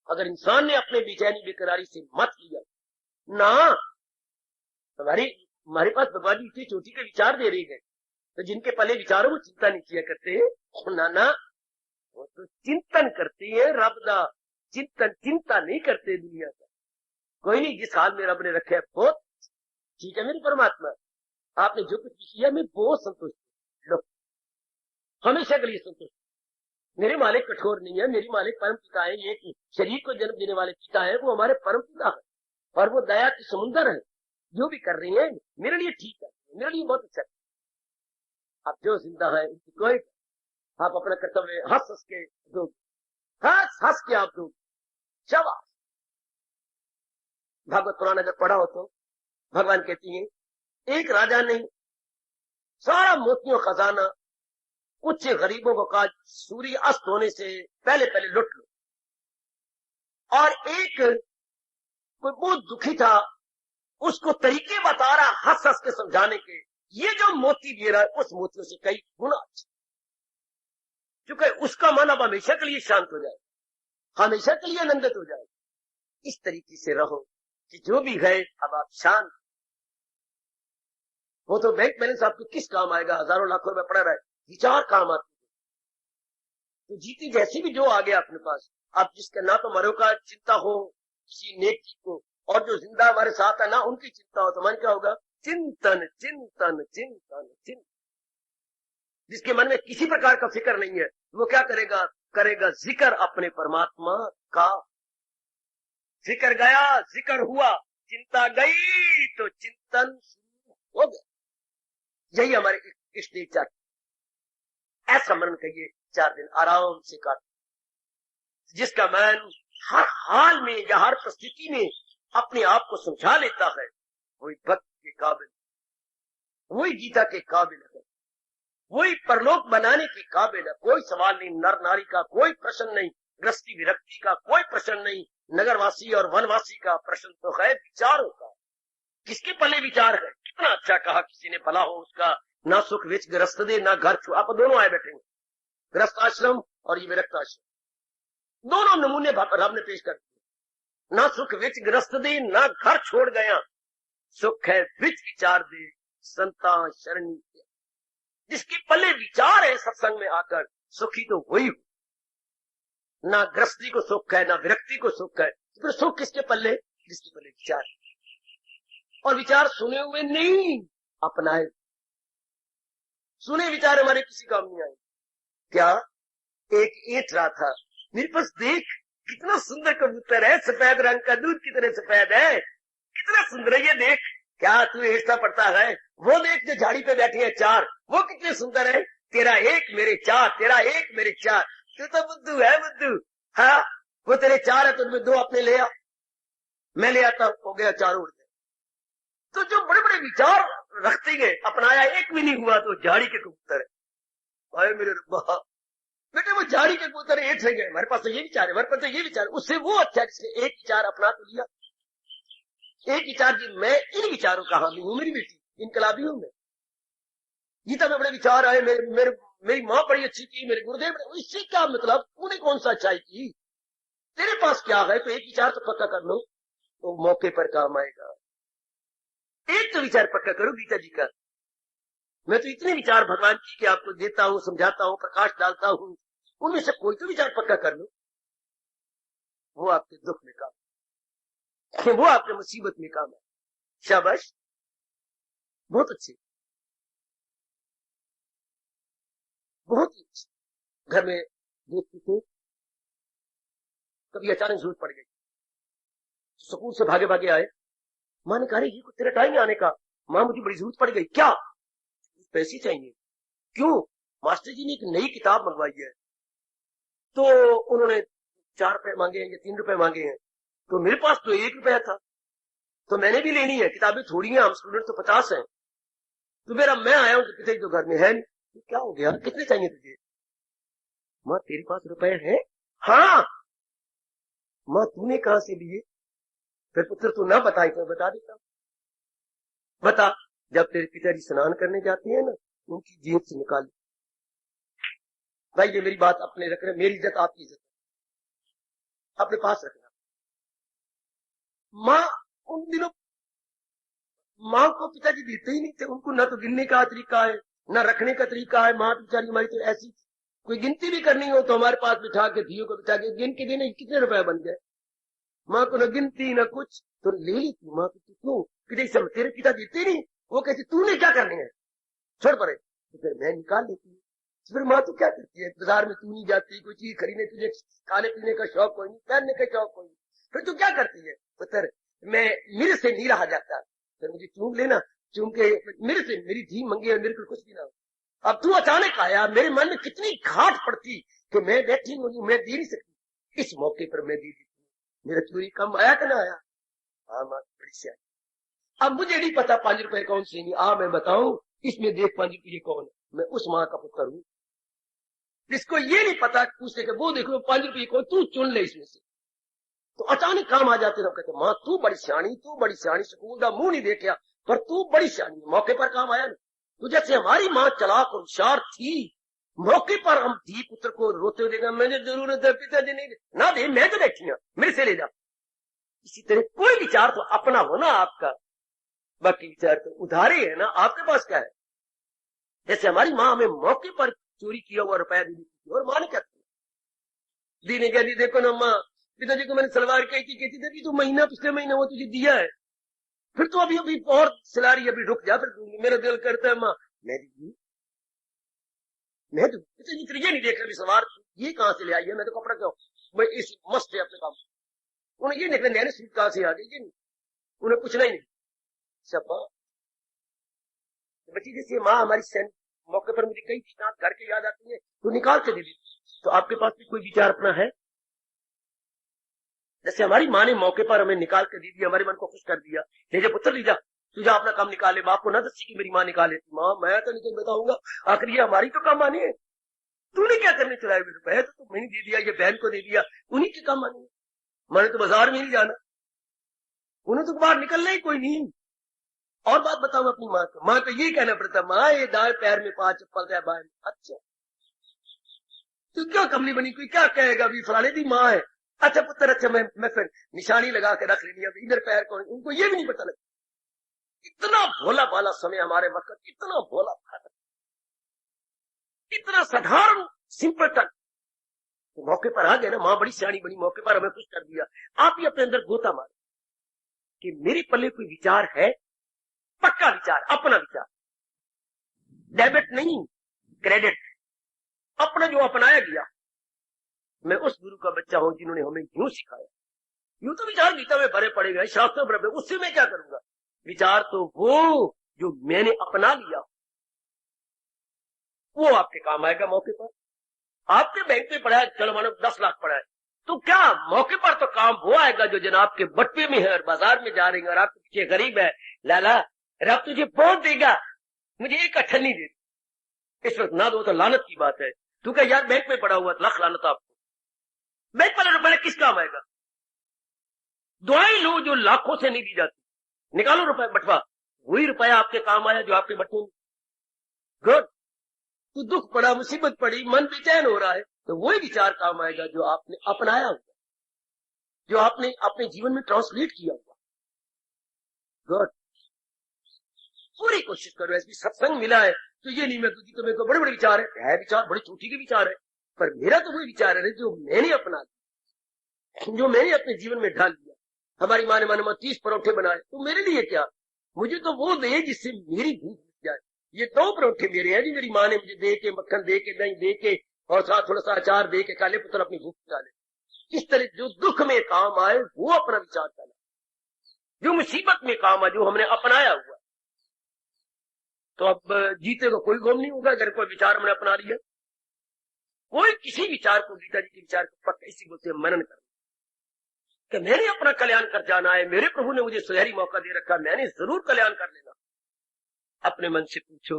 अगर इंसान ने अपने बेचैनी बेकरारी से मत लिया ना, हमारे पास भगवान जी इतनी चोटी के विचार दे रहे हैं, तो जिनके पहले विचारों वो चिंता नहीं किया करते ना, वो तो चिंतन करते हैं रब दा, चिंता नहीं करते दुनिया का। कोई नहीं, जिस हाल में रब ने रखे है बहुत ठीक है मेरे परमात्मा, आपने जो कुछ किया मैं बहुत संतुष्ट हूं, हमेशा के लिए संतुष्ट। मेरे मालिक कठोर नहीं है, मेरी मालिक परम पिता है, ये शरीर को जन्म देने वाले पिता है वो हमारे परम पिता है, और वो दया की समुंदर है। जो भी कर रही है मेरे लिए ठीक है, मेरे लिए बहुत अच्छा है। आप जो जिंदा है उनकी कोई, आप अपना कर्तव्य हंस हंस के दो, हंस के आप दो, शाबाश। भागवत पुराण अगर पढ़ा हो तो भगवान कहती है, एक राजा ने सारा मोतियों खजाना कुछ गरीबों को कहा सूर्य अस्त होने से पहले पहले लुट लो, और एक कोई बहुत दुखी था उसको तरीके बता रहा हंस हंस के समझाने के, ये जो मोती दे रहा है उस मोतियों से कई गुना अच्छा, क्योंकि उसका मन अब हमेशा के लिए शांत हो जाए, हमेशा के लिए आनंदित हो जाए। इस तरीके से रहो कि जो भी गए अब आप शांत। वो तो बैंक बैलेंस आपको किस काम आएगा, हजारों लाखों रुपए पड़ा रहा है, विचार काम आते। तो जीती जैसी भी जो आ गया अपने पास, आप जिसका ना तो मरो का चिंता हो किसी नेक चीज को, और जो जिंदा हमारे साथ है ना उनकी चिंता हो, तो मन क्या होगा, चिंतन चिंतन चिंतन चिंतन। जिसके मन में किसी प्रकार का फिक्र नहीं है, वो क्या करेगा, करेगा जिक्र अपने परमात्मा का। जिक्र गया, जिक्र हुआ, चिंता गई तो चिंतन शुरू हो गया। यही हमारे इष्ट देव चाहते। ऐसा मन कहिए 4 दिन आराम से काट, जिसका मन हर हाल में या हर परिस्थिति में अपने आप को समझा लेता है, वही भक्त के काबिल, वही गीता के काबिल है, वही परलोक बनाने के काबिल है। कोई सवाल नहीं, नर नारी का कोई प्रश्न नहीं, गृहस्थी विरक्ति का कोई प्रश्न नहीं, नगरवासी और वनवासी का प्रश्न तो है विचारों का। किसके पल्ले विचार है। कितना अच्छा कहा किसी ने, भला हो उसका ना सुख विच गृहस्थ दे ना घर छुआ। आप दोनों आए बैठे, गृहस्थ आश्रम और ये विरक्त आश्रम, दोनों नमूने रब ने पेश कर दिए। ना सुख विच गृहस्थ दे ना घर छोड़ गया, सुख है विच विचार दे संता शरणी। जिसके पल्ले विचार है सत्संग में आकर, सुखी तो वही हो। ना गृहस्थी को सुख है ना विरक्ति को सुख है, तो फिर सुख किसके पल्ले, जिसके पल्ले विचार। और विचार सुने हुए नहीं, अपनाए। सुने विचार हमारे किसी काम नहीं आए। क्या एक ईंट रहा था, मेरे पास देख कितना सुंदर कबूतर है, सफेद रंग का, दूध की तरह सफेद है, कितना सुंदर है ये देख। क्या तू ऐसा पड़ता है, वो देख जो झाड़ी पे बैठी है 4, वो कितने सुंदर है। तेरा एक मेरे 4, तेरा एक मेरे 4। तू तो बुद्धू है बुद्धू। हाँ, वो तेरे 4 है तो उनमें 2 अपने ले आ, मैं ले आता, हो गया 4 उड़ गए। तो जो बड़े बड़े विचार रखते गए, अपनाया एक भी नहीं हुआ तो झाड़ी के कबूतर है। आए मेरे रब्बा, बेटे वो झाड़ी के कबूतर एक रह गए। हमारे पास तो ये विचार है, हमारे पास तो ये विचार, उससे वो अच्छा जिसने एक विचार अपना तो लिया। एक विचार जी, मैं इन विचारों का हामी हूं, मेरी बेटी इनकलाबी हूं मैं। गीता में बड़े विचार आए, मेरी माँ बड़ी अच्छी थी, मेरे गुरुदेव, इससे क्या मतलब, तूने कौन सा अच्छाई की, तेरे पास क्या है। तो एक विचार तो पक्का कर लो, तो मौके पर काम आएगा। एक तो विचार पक्का करो गीता जी का। मैं तो इतने विचार भगवान जी के आपको देता हूं, समझाता हूं, प्रकाश डालता हूं, उनमें से कोई तो विचार पक्का कर लो। वो आपके दुख में काम है, वो आपके मुसीबत में काम है। शाबाश, बहुत अच्छे, बहुत ही अच्छे। घर में देखते थे, कभी अचानक जरूरत पड़ गई, स्कूल से भागे भागे आए, माँ ने कहा ये को तेरा टाइम आने का। माँ मुझे बड़ी जरूरत पड़ गई। क्या, पैसे चाहिए। क्यों, मास्टर जी ने एक नई किताब मंगवाई है, तो उन्होंने 4 रुपए मांगे हैं या 3 रुपए मांगे हैं, तो मेरे पास तो 1 रुपया था, तो मैंने भी लेनी है। किताबें थोड़ी हैं, हम स्टूडेंट तो 50 हैं, तो मेरा मैं आया हूं कि पिताजी तो घर में है नहीं। तो क्या हो गया, कितने चाहिए तुझे। माँ तेरे पास रुपए हैं। हाँ। माँ तूने कहां से लिए। फिर पुत्र तू ना बताई तो बता देता। बता। जब तेरे पिताजी स्नान करने जाते हैं ना, उनकी जेब से निकाल। भाई ये मेरी बात अपने रख रहे, मेरी इज्जत आपकी इज्जत अपने पास रखना। माँ उन दिनों माँ को पिताजी देते ही नहीं थे, उनको ना तो गिनने का तरीका है ना रखने का तरीका है। माँ बेचारी हमारी तो ऐसी, कोई गिनती भी करनी हो तो हमारे पास बिठा के, धियो को बिठा के गिन के देने कितने रुपए बन गए। माँ को न गिनती न कुछ, तो ले ली थी माँ। तो क्यों पिता तेरे पिता देते नहीं, वो कहती तूने क्या करनी है, छोड़ पड़े। तो फिर मैं निकाल लेती हूँ। फिर माँ तो क्या करती है, बाजार में तू नहीं जाती, कोई चीज खरीदने, तुझे खाने पीने का शौक कोई नहीं, पहनने का शौक कोई नहीं, फिर तू क्या करती है। पुत्र मैं मेरे से नहीं रहा जाता, फिर मुझे चूम लेना, चूम के मेरे से मेरी धी मंगे और मेरे को कुछ भी ना हो। अब तू अचानक आया, मेरे मन में कितनी घाट पड़ती कि मैं बैठी हूँ, मैं दे नहीं सकती। इस मौके पर मैं दे दी, मेरा चोरी कम आया कि ना आया। हाँ माँ बड़ी से आई। अब मुझे नहीं पता 5 रुपए कौन से नहीं, मैं बताऊं, इसमें देख 5 रुपये कौन है। मैं उस माँ का पुत्र हूं जिसको ये नहीं पता पूछने के, वो देखो 5 रुपये कौन, तू चुन ले इसमें से। तो अचानक काम आ जाते, सब कहते माँ तू बड़ी सियाणी, तू बड़ी सियाणी, स्कूल का मुंह नहीं देखा पर तू बड़ी सियाणी, मौके पर काम आया ना। तो जैसे हमारी माँ चालाक और होशियार थी, मौके पर हम धी पुत्र को रोते हुए देखा, मुझे जरूरत है पिताजी नहीं ना दे, मैं तो बैठी हूं, मेरे से ले जा। इसी तरह कोई विचार तो अपना हो ना आपका, बाकी विचार तो उधारे है ना, आपके पास क्या है। जैसे हमारी माँ हमें मौके पर चोरी किया हुआ रुपया दे देती थी, और माँ ने क्या किया, दी ने क्या दी, देखो ना माँ, पिताजी को मैंने सलवार कहती थी अभी तो महीना पिछले महीने वो तुझे दिया है, फिर तो अभी और सिला रही, अभी रुक जा, फिर मेरा दिल करता है माँ मैं दी, मैं तो पिताजी ये नहीं देख रहा सलवार ये कहां से ले आई है, मैं तो कपड़ा क्यों, मैं इस मस्त है अपने काम, उन्हें ये निकले नैने सूट कहां से आ गई, उन्हें पूछना ही नहीं। सब बच्ची जैसे माँ हमारी सैन मौके पर मुझे कई चीजें घर के याद आती है तो निकाल के दे दी। तो आपके पास भी कोई विचार अपना है, जैसे हमारी माँ ने मौके पर हमें निकाल के दे दिया, हमारे मन को खुश कर दिया, ले जा पुत्र लीजा, तुझे अपना काम निकाले, बाप को ना दसी कि मेरी माँ निकाले, माँ मैं तो नहीं बताऊंगा, आखिर ये हमारी तो काम मानी है, तूने क्या करने चलाए रुपए, तो मैंने दे दिया, ये बहन को दे दिया, उन्हीं के काम मानी, मैंने तो बाजार में नहीं जाना, उन्हें तो बाहर निकलना ही कोई नहीं। और बात बताऊं अपनी माँ को, माँ को ये कहना पड़ता, माँ ये दाएं पैर में 5 चप्पल है बाएं, अच्छा तू क्या कमली बनी, कोई क्या कहेगा, अभी फलाने दी माँ है, अच्छा पुत्र अच्छा मैं फिर निशानी लगा के रख लेनी, अभी इधर पैर कौन, उनको ये भी नहीं पता लगता। इतना भोला भाला समय हमारे वक्त, इतना भोला भाला, इतना साधारण सिंपल तक, तो मौके पर आ गए ना, माँ बड़ी सियाणी बनी, मौके पर हमें खुश कर दिया। आप ही अपने अंदर गोता मारे कि मेरे पल्ले कोई विचार है, पक्का विचार, अपना विचार, डेबिट नहीं क्रेडिट, अपना जो अपनाया गया। मैं उस गुरु का बच्चा हूं जिन्होंने हमें यूं सिखाया, यूं तो विचार गीता में भरे पड़े गए, शास्त्रों पर, उससे मैं क्या करूंगा, विचार तो वो जो मैंने अपना लिया वो आपके काम आएगा मौके पर। आपके बैंक में पड़ा है, चलो मानो 10 लाख पड़ा है, तो क्या मौके पर तो काम वो आएगा जो जनाब के बट्टे में है और बाजार में जा रही है और आपके पीछे गरीब है, लाला रब तुझे बहुत देगा, मुझे एक अठन नहीं दे, इस वक्त ना दो तो लानत की बात है। तू क्या यार बैंक में पड़ा हुआ, लाख लानत आपको, बैंक वाले रुपए किस काम आएगा, दुआई लो जो लाखों से नहीं दी जाती, निकालो रुपए बटवा, वही रुपया आपके काम आया जो आपके बट्टे में। गुड, तो दुख पड़ा, मुसीबत पड़ी, मन बेचैन हो रहा है, तो वही विचार काम आएगा जो आपने अपनाया हुआ, जो आपने अपने जीवन में ट्रांसलेट किया हुआ। गुड, पूरी कोशिश करो, ऐसी सत्संग मिला है तो ये नहीं मैं तो मेरे को बड़े बड़े विचार है विचार बड़े छोटी के विचार है, पर मेरा तो वही विचार है जो मैंने अपना लिया, जो मैंने अपने जीवन में ढाल दिया। हमारी माँ ने 30 परोठे बनाए, तो मेरे लिए क्या, मुझे तो वो दे जिससे मेरी भूख मिट जाए। ये 2 परोठे मेरे हैं जी, मेरी माँ ने मुझे दे के, मक्खन दे के, दही दे के और साथ थोड़ा सा अचार दे के, काले पुत्र अपनी भूख मिटा ले। इस तरह जो दुख में काम आए वो अपना विचार करना, जो मुसीबत में काम आए जो हमने अपनाया हुआ। तो अब जीते को कोई गम नहीं होगा अगर कोई विचार हमने अपना लिया। कोई किसी विचार को, गीता जी के विचार को पक्का इसी बोलते हैं मनन करना, कि मैंने अपना कल्याण कर जाना है, मेरे प्रभु ने मुझे सुनहरी मौका दे रखा, मैंने जरूर कल्याण कर लेना। अपने मन से पूछो,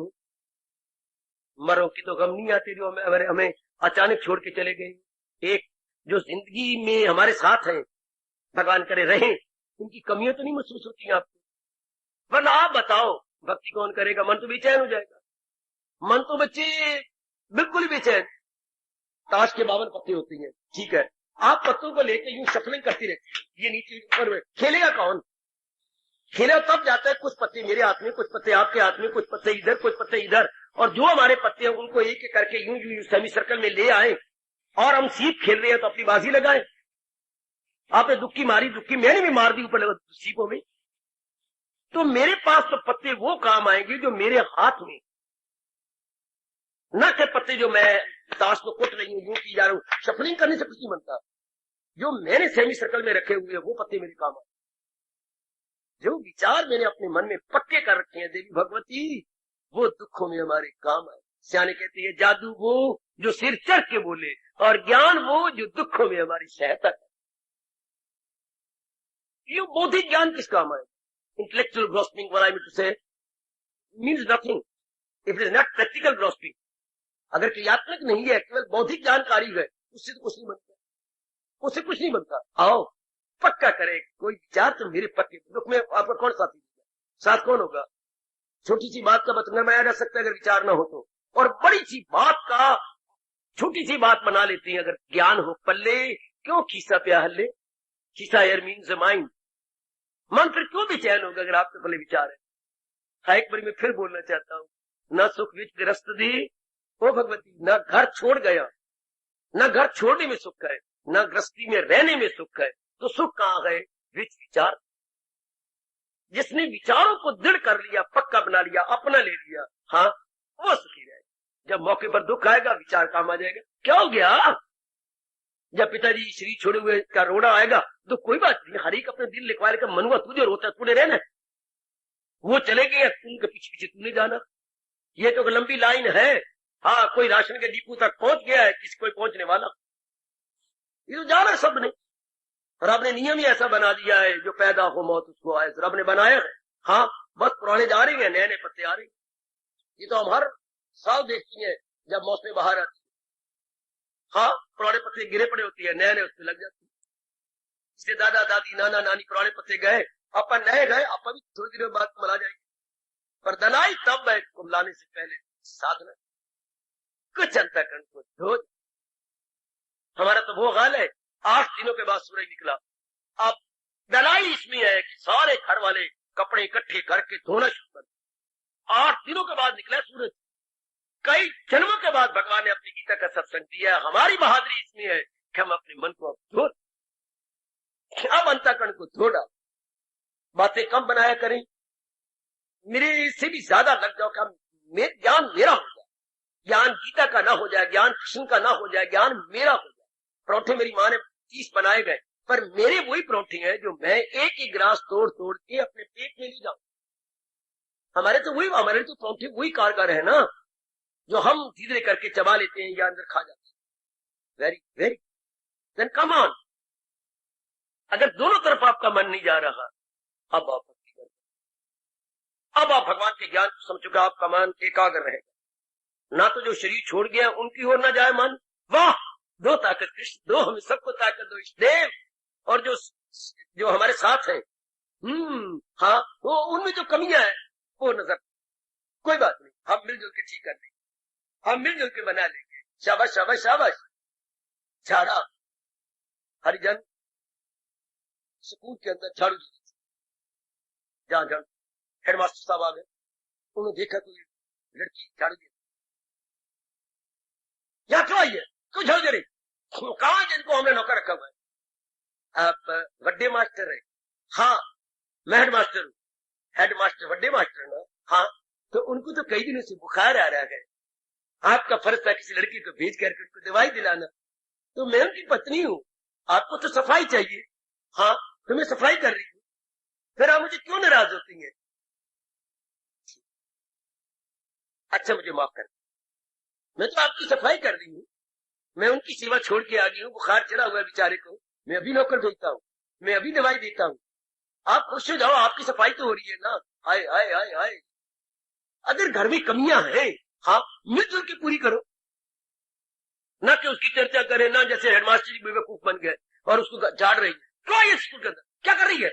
मरो की तो गम नहीं आती जो हमें अचानक छोड़ के चले गए। एक जो जिंदगी में हमारे साथ है, भगवान करे रहे, उनकी कमियां तो नहीं महसूस होती आपको, वरना आप बताओ भक्ति कौन करेगा, मन तो बेचैन हो जाएगा। मन तो बच्चे बिल्कुल ही बेचैन, ताश के 52 पत्ते होती हैं, ठीक है, आप पत्तों को लेकर यूं शफलिंग करती रहती है, ये नीचे ऊपर, खेलेगा कौन, खेलेगा तब जाता है कुछ पत्ते मेरे हाथ में, कुछ पत्ते आपके हाथ में, कुछ पत्ते इधर, कुछ पत्ते इधर, और जो हमारे पत्ते हैं उनको एक एक करके यूं यूं सेमी सर्कल में ले आए और हम सीप खेल रहे हैं तो अपनी बाजी लगाए। आपने दुक्की मारी, दुक्की मैंने भी मार दी ऊपर लगा सीपों में, तो मेरे पास तो पत्ते वो काम आएंगे जो मेरे हाथ में, न के पत्ते जो मैं ताश को कुट रही हूं, यूं की जा रहा हूं, शफलिंग करने से कुछ नहीं बनता। जो मैंने सेमी सर्कल में रखे हुए वो पत्ते मेरे काम आए, जो विचार मैंने अपने मन में पक्के कर रखे हैं देवी भगवती, वो दुखों में हमारे काम आए। सियाने कहती है, जादू वो जो सिर चढ़ के बोले और ज्ञान वो जो दुखों में हमारी सहायता करे। ये बौद्धिक ज्ञान किस काम आए? Intellectual grasping, what I mean to say, means nothing if it is not practical grasping. अगर क्रियात्मक नहीं है, केवल बौद्धिक जानकारी है, उससे तो कुछ नहीं बनता, उससे कुछ नहीं बनता। आओ पक्का करे, कोई विचार तो मेरे पक्के, दुख में आपका कौन साथी, साथ कौन होगा? छोटी सी बात का मतलब बनाया जा सकता है अगर विचार ना हो तो, और बड़ी सी बात का छोटी सी बात बना लेती है अगर ज्ञान हो पल्ले, क्यों खीसा प्या हल्ले। Desire means mind. मन फिर क्यों बेचैन होगा अगर आपके पहले विचार है। हाँ, एक बार मैं फिर बोलना चाहता हूँ, न सुख विच ग्रस्त दी ओ भगवती, न घर छोड़ गया, न घर छोड़ने में सुख है, न गृहस्थी में रहने में सुख है, तो सुख कहाँ है? विच विचार। जिसने विचारों को दृढ़ कर लिया, पक्का बना लिया, अपना ले लिया, हाँ वो सुखी रहे। जब मौके पर दुख आएगा विचार काम आ जाएगा, क्या हो गया? जब पिताजी शरीर छोड़े हुए का रोना आएगा तो कोई बात नहीं, हर एक अपने दिल लिखवा लेकर मनुआ तुझे रोता है, तूने रहना, वो चले गए, उनके पीछे पीछे तूने जाना। ये तो लंबी लाइन है। हाँ, कोई राशन के डिपो तक पहुंच गया है, किसी कोई पहुंचने वाला, ये तो जाना सब ने। रब ने नियम ही ऐसा बना दिया है, जो पैदा हो मौत उसको आए, रब ने बनाया है। हाँ, बस पुराने जा रहे हैं, नए नए पत्ते आ रहे हैं। ये तो हम हर साल देखती हैं जब मौसम बाहर आती है। हाँ, पुराने पत्ते गिरे पड़े होती है, नए नए उसमें लग जाती है। इससे दादा दादी नाना नानी पुराने पत्ते गए, अपन नए गए, अपन भी थोड़ी देर बाद मिला जाएंगे। पर दनाई तब है कुमलाने से पहले साधना कुछ अंतःकरण को धो। हमारा तो वो हाल है, 8 दिनों के बाद सूरज निकला। अब दलाई इसमें है कि सारे घर वाले कपड़े इकट्ठे करके धोना शुरू कर। 8 दिनों के बाद निकला सूरज। कई जन्मों के बाद भगवान ने अपनी गीता का सत्संग दिया। हमारी बहादुरी इसमें है कि हम अपने मन को अब धो, अब अंतःकरण को धो डाल, बातें कम बनाया करें, मेरे से भी ज्यादा लग जाओ कि ज्ञान मेरा हो जाए, ज्ञान गीता का ना हो जाए, ज्ञान कृष्ण का ना हो जाए, ज्ञान मेरा हो जाए। परोठे मेरी माँ ने 30 बनाए गए, पर मेरे वही परोठे हैं जो मैं एक ही गिलास तोड़ तोड़ के अपने पेट में ले जाऊं। हमारे तो परोठे वही कारगर है ना, जो हम धीरे करके चबा लेते हैं या अंदर खा जाते हैं। Very very then come on. अगर दोनों तरफ आपका मन नहीं जा रहा, अब आप भक्ति करें, अब आप भगवान के ज्ञान को समझोगे, आपका मन एकाग्र रहेगा। ना तो जो शरीर छोड़ गया उनकी ओर ना जाए मन, वाह दो ताकत कृष्ण, दो हमें सबको ताकत दो इष्टदेव, और जो हमारे साथ है, हाँ वो उनमें जो कमियां है वो नजर, कोई बात नहीं, हम मिलजुल के ठीक कर लेंगे, हम मिलजुल के बना लेंगे। शाबाश शाबाश शाबाश। झाड़ा हरिजन स्कूल के अंदर झाड़ू जहां झाड़ू, हेडमास्टर साहब आ गए, उन्होंने देखा कोई लड़की झाड़ू दी, यहाँ क्यों आई है, क्यों झाड़ू दे रही, कहा जिनको हमने नौकर रखा हुआ है। आप वड्डे मास्टर है? हाँ मैं हेडमास्टर हूँ। हेडमास्टर वड्डे मास्टर ना? हाँ। तो उनको तो कई दिनों से बुखार आ रहा है, आपका फर्ज था किसी लड़की को भेज करके उनको दवाई दिलाना। तो मैं उनकी पत्नी हूँ, आपको तो सफाई चाहिए। हाँ तो मैं सफाई कर रही हूँ, फिर आप मुझे क्यों नाराज होती हैं? अच्छा मुझे माफ कर, मैं तो आपकी सफाई कर रही हूँ, मैं उनकी सेवा छोड़ के आ गई हूँ। बुखार चढ़ा हुआ है बेचारे को, मैं अभी नौकर भेजता हूँ, मैं अभी दवाई देता हूँ, आप खुश हो जाओ, आपकी सफाई तो हो रही है ना। हाय हाय हाय हाय। अगर घर में कमियां हैं, हाँ मिलजुल के पूरी करो, ना कि उसकी चर्चा करे, ना जैसे हेडमास्टर जी बेवकूफ बन गए और उसको झाड़ रही है, क्यों ये स्कूल के अंदर क्या कर रही है?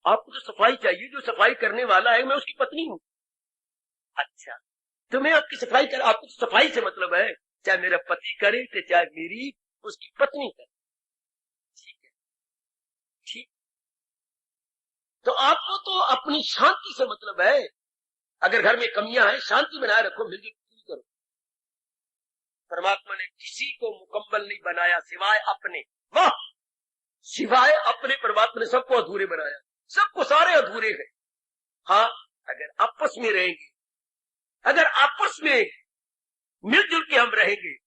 आपको तो सफाई चाहिए, जो सफाई करने वाला है मैं उसकी पत्नी हूँ। अच्छा तो मैं आपकी सफाई कर, आपको तो सफाई से मतलब है, चाहे मेरा पति करे चाहे मेरी उसकी पत्नी करे, ठीक है ठीक। तो आपको तो अपनी शांति से मतलब है। अगर घर में कमियां हैं, शांति बनाए रखो, मिलजुल पूरी करो। परमात्मा ने किसी को मुकम्मल नहीं बनाया सिवाय अपने, वाह सिवाय अपने परमात्मा ने सबको अधूरे बनाया, सबको सारे अधूरे हैं। हाँ अगर आपस में रहेंगे, अगर आपस में मिलजुल के हम रहेंगे,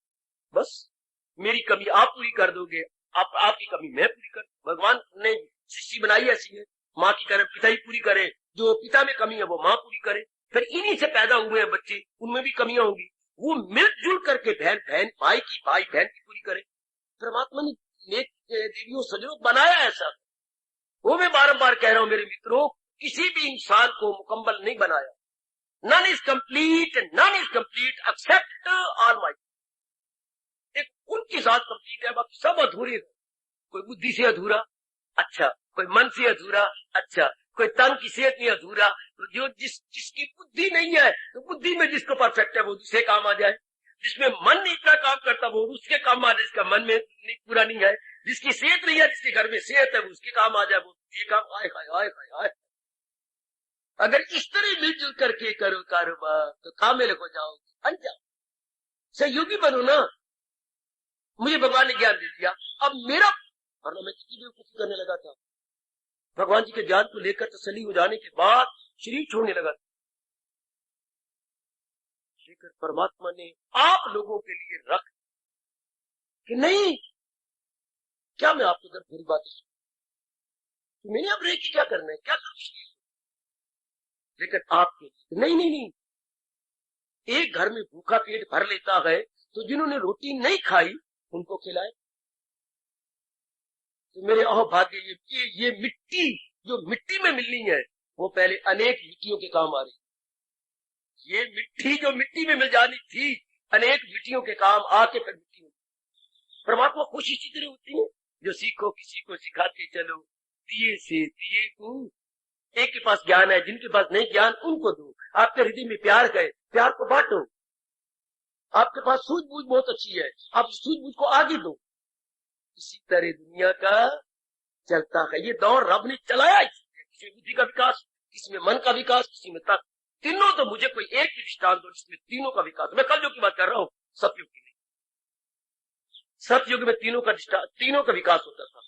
बस मेरी कमी आप पूरी कर दोगे, आपकी कमी मैं पूरी कर। भगवान ने सृष्टि बनाई ऐसी है, माँ की करे पिता ही पूरी करे, जो पिता में कमी है वो माँ पूरी करे, फिर इन्हीं से पैदा हुए हैं बच्चे, उनमें भी कमियां होंगी, वो मिलजुल करके बहन बहन भाई की भाई बहन की पूरी करे। परमात्मा ने नेक देवियों सजनों बनाया ऐसा। वो मैं बारंबार कह रहा हूं मेरे मित्रों, किसी भी इंसान को मुकम्मल नहीं बनाया। None is complete, none is complete except almighty. एक उनकी साथ कंप्लीट है, बाकी सब अधूरे हैं। कोई बुद्धि से अधूरा, अच्छा, कोई मन से अधूरा, अच्छा, कोई तन की सेहत में अधूरा। तो जो जिसकी बुद्धि नहीं है, तो बुद्धि में जिसको परफेक्ट है वो दूसरे काम आ जाए, जिसमें मन नहीं इतना काम करता वो उसके काम आ जाए, जिसका मन में पूरा नहीं है, जिसकी सेहत नहीं है, जिसके घर में सेहत है, वो उसके काम आ जाए, वो ये काम आए खाए आए खाए आए। अगर इस तरह मिलजुल करके करो कारोबार तो कामिल हो जाओगे, अंजाम सहयोगी बनो ना। मुझे भगवान ने ज्ञान दे दिया, अब मेरा, वरना मैं किसी कुछ करने लगा था। भगवान जी के ज्ञान को लेकर तसल्ली हो जाने के बाद शरीर छोड़ने लगा था। लेकर परमात्मा ने आप लोगों के लिए रख कि नहीं, क्या मैं आपको अगर बुरी बातें सुन, मैंने अब रह के क्या करना है, क्या करूं, लेकिन आपके लिए नहीं नहीं नहीं। एक घर में भूखा पेट भर लेता है तो जिन्होंने रोटी नहीं खाई उनको खिलाए। तो मेरे अहोभाग्य ये मिट्टी जो मिट्टी में मिलनी है वो पहले अनेक मिट्टियों के काम आ रही। ये मिट्टी जो मिट्टी में मिल जानी थी अनेक मिट्टियों के काम आके फिर मिट्टी में। परमात्मा खुश इसी तरह होती है, जो सीखो किसी को सिखाते चलो, दिए से दिए को। एक के पास ज्ञान है, जिनके पास नहीं ज्ञान उनको दो। आपके हृदय में प्यार है, प्यार को बांटो। आपके पास सूझबूझ बहुत अच्छी है, आप सूझबूझ को आगे दो। इसी तरह दुनिया का चलता है। ये दौर रब ने चलाया, किसी में बुद्धि का विकास, किसी में मन का विकास, किसी में तक। तीनों तो मुझे कोई एक भी दृष्टांत दो जिसमें तीनों का विकास। मैं कलयुग की बात कर रहा हूं, सतयुग की नहीं। सतयुग में तीनों का विकास होता था,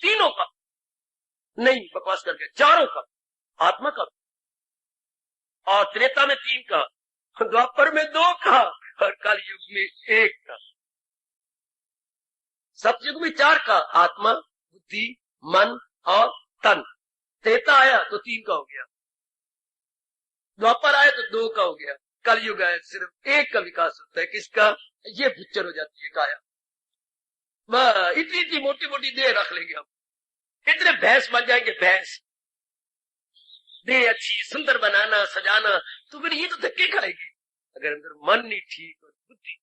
तीनों का नहीं, बकवास करके चारों का, आत्मा का, और त्रेता में 3 का, द्वापर में 2 का, और कलयुग में 1 का। सतयुग में 4 का, आत्मा, बुद्धि, मन और तन। त्रेता आया तो 3 का हो गया, द्वापर आया तो 2 का हो गया, कलयुग आया सिर्फ 1 का विकास होता है। किसका? ये भुच्चर हो जाती है काया। इतनी इतनी मोटी मोटी देह रख लेंगे हम, इतने भैंस बन जाएंगे, भैंस। देह अच्छी सुंदर बनाना सजाना, तो फिर ये तो धक्के खाएगी अगर अंदर मन नहीं ठीक और बुद्धि।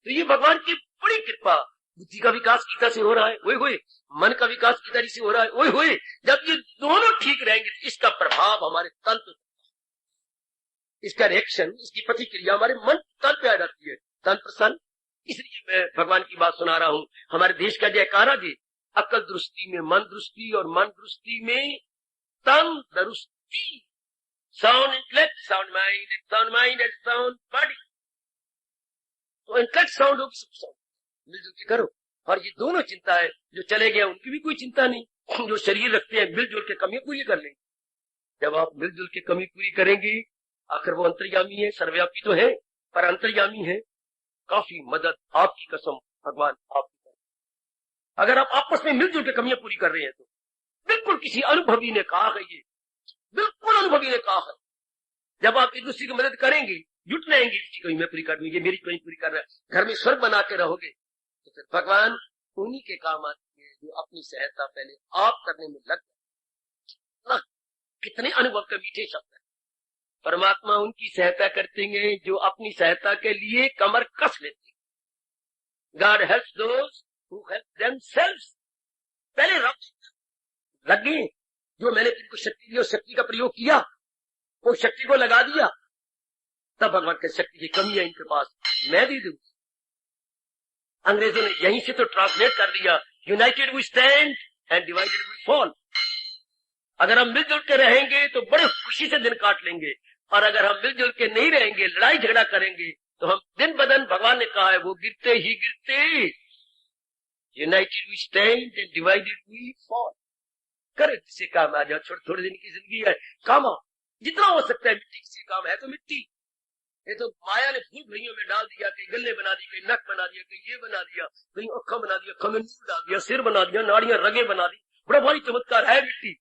तो ये भगवान की बड़ी कृपा। बुद्धि का विकास कितना से हो रहा है, ओए होए, मन का विकास कितना से हो रहा है, ओए होए। जब ये दोनों ठीक रहेंगे तो इसका प्रभाव हमारे तन पे, इसका रिएक्शन, इसकी प्रतिक्रिया हमारे मन तन पे आ जाती है, तन प्रसन्न। इसलिए मैं भगवान की बात सुना रहा हूं। हमारे देश का जयकारा जी, अकल दुरुस्ती में मन दुरुस्ती, और मन दुरुस्ती में तन दुरुस्ती। Sound intellect, sound mind and sound body. तो इंटेलेक्ट साउंड होगी, सब साउंड मिलजुल के करो। और ये दोनों चिंता है, जो चले गए उनकी भी कोई चिंता नहीं। जो शरीर रखते हैं मिलजुल के कमियां पूरी कर लेंगे। जब आप मिलजुल के कमी पूरी करेंगे, आखिर वो अंतर्यामी है, सर्वव्यापी तो है पर अंतर्यामी है। काफी मदद आपकी कसम भगवान आपकी करे। अगर आप आपस में मिलजुल के कमियां पूरी कर रहे हैं तो बिल्कुल किसी अनुभवी ने कहा है, ये बिल्कुल अनुभवी ने कहा है, जब आप एक दूसरे की मदद करेंगे, जुट रहेंगे, इसकी कमी मैं पूरी कर दूंगी, मेरी कमी पूरी कर रहा है, घर में स्वर्ग बना के रहोगे, तो फिर भगवान उन्हीं के काम आते हैं जो अपनी सहायता पहले आप करने में लग जाए। कितने अनुभव के मीठे शब्द है। परमात्मा उनकी सहायता करते हैं जो अपनी सहायता के लिए कमर कस लेते हैं। God helps those who help themselves. पहले लगे, जो मैंने तुमको शक्ति दी उस शक्ति का प्रयोग किया, वो शक्ति को लगा दिया, तब भगवान की शक्ति की कमी है इनके पास, मैं दे दूं। अंग्रेजों ने यहीं से तो ट्रांसलेट कर दिया, united we stand and divided we fall. अगर हम मिलजुल के रहेंगे तो बड़े खुशी से दिन काट लेंगे, और अगर हम मिलजुल के नहीं रहेंगे, लड़ाई झगड़ा करेंगे, तो हम दिन ब दिन, भगवान ने कहा है, वो गिरते ही गिरते। United we stand and divided we fall. करे जिससे काम आ जाओ, थोड़े दिन की जिंदगी है, काम आओ जितना हो सकता है। मिट्टी से काम है तो मिट्टी, ये तो माया ने फूल भैयों में डाल दिया, कहीं गले बना दी, कहीं नक बना दिया, कहीं ये बना दिया, कहीं अखा बना दिया, अखा में नूर डाल दिया, सिर बना दिया, नाड़ियां रगे बना दी। बड़ा भारी चमत्कार है मिट्टी।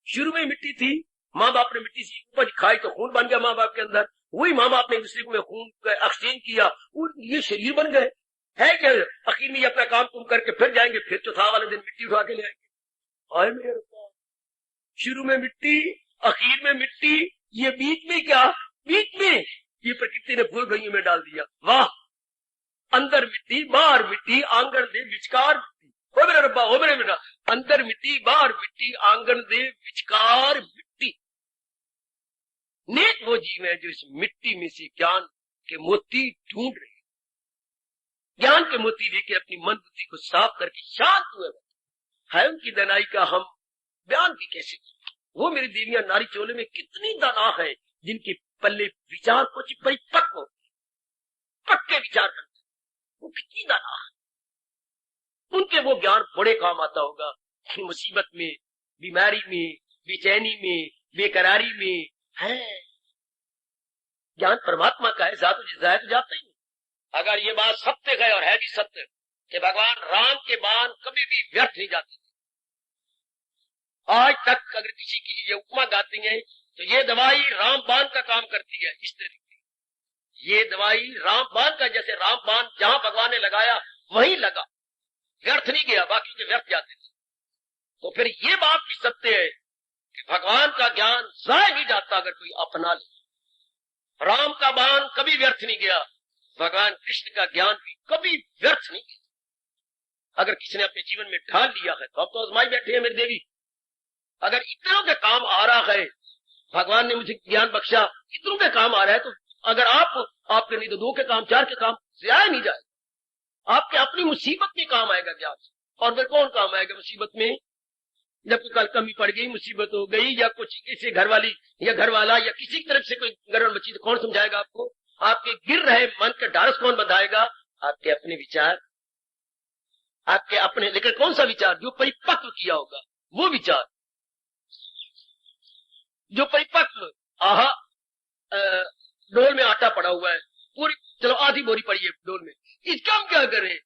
शुरू में मिट्टी थी, माँ बाप ने मिट्टी से उपज खाई तो खून बन गया माँ बाप के अंदर, वही माँ बाप ने एक दूसरे को खून एक्सचेंज किया और ये शरीर बन गए। है क्या? आखिर में अपना काम तुम करके फिर जाएंगे, फिर चौथा वाले दिन मिट्टी उठा के ले आएंगे। आए मेरे पास, शुरू में मिट्टी, आखिर में मिट्टी, ये बीच में क्या? बीच में ये प्रकृति ने फूल भैयों में डाल दिया। वाह! अंदर मिट्टी, बाहर मिट्टी, आंगन दे विचकार मिट्टी। हो मेरा रब्बा, हो मेरे बेटा, अंदर मिट्टी, बाहर मिट्टी, आंगन दे विचकार मिट्टी। नेक वो जीव है जो इस मिट्टी में से ज्ञान के मोती ढूंढ रहे। ज्ञान के मोती लेके अपनी मन बुद्धि को साफ करके शांत हुए है उनकी दनाई का हम बयान भी कैसे करें। वो मेरी देवियां नारी चोले में कितनी दना है जिनके पल्ले विचार कुछ परिपक्व पक्के विचार करते, वो कितनी दना है। उनके वो ज्ञान बड़े काम आता होगा कि मुसीबत में, बीमारी में, बेचैनी में, बेकरारी में है। ज्ञान परमात्मा का है, जाया तो जाता ही। अगर ये बात सत्य है और है भी सत्य कि भगवान राम के बाण कभी भी व्यर्थ नहीं जाते। आज तक अगर किसी की ये उपमा गाती है तो ये दवाई राम बाण का काम करती है। इस तरीके ये दवाई राम बाण का, जैसे राम बाण जहां भगवान ने लगाया वहीं लगा, व्यर्थ नहीं गया, बाकी के व्यर्थ जाते थे। तो फिर ये बात भी सत्य है कि भगवान का ज्ञान जाया नहीं जाता अगर कोई अपना ले। राम का बाण कभी व्यर्थ नहीं गया, भगवान कृष्ण का ज्ञान भी कभी व्यर्थ नहीं गया। अगर किसी ने अपने जीवन में ढाल लिया है तो अब तो आजमाई बैठे हैं मेरी देवी। अगर इतनों के काम आ रहा है, भगवान ने मुझे ज्ञान बख्शा, इतनों के काम आ रहा है, तो अगर आपके नहीं तो 2 के काम, 4 के काम जाया नहीं जाए। आपके अपनी मुसीबत में काम आएगा ज्ञान। और फिर कौन काम आएगा मुसीबत में? जब कल कमी पड़ गई, मुसीबत हो गई, या कुछ किसी घरवाली या घरवाला या किसी की तरफ से कोई गड़बड़ मची, तो कौन समझाएगा आपको? आपके गिर रहे मन का ढारस कौन बंधाएगा? आपके अपने विचार, आपके अपने। लेकिन कौन सा विचार? जो परिपक्व किया होगा वो विचार, जो परिपक्व। डोल में आटा पड़ा हुआ है, पूरी चलो आधी बोरी पड़ी है डोल में, इसका हम क्या करें?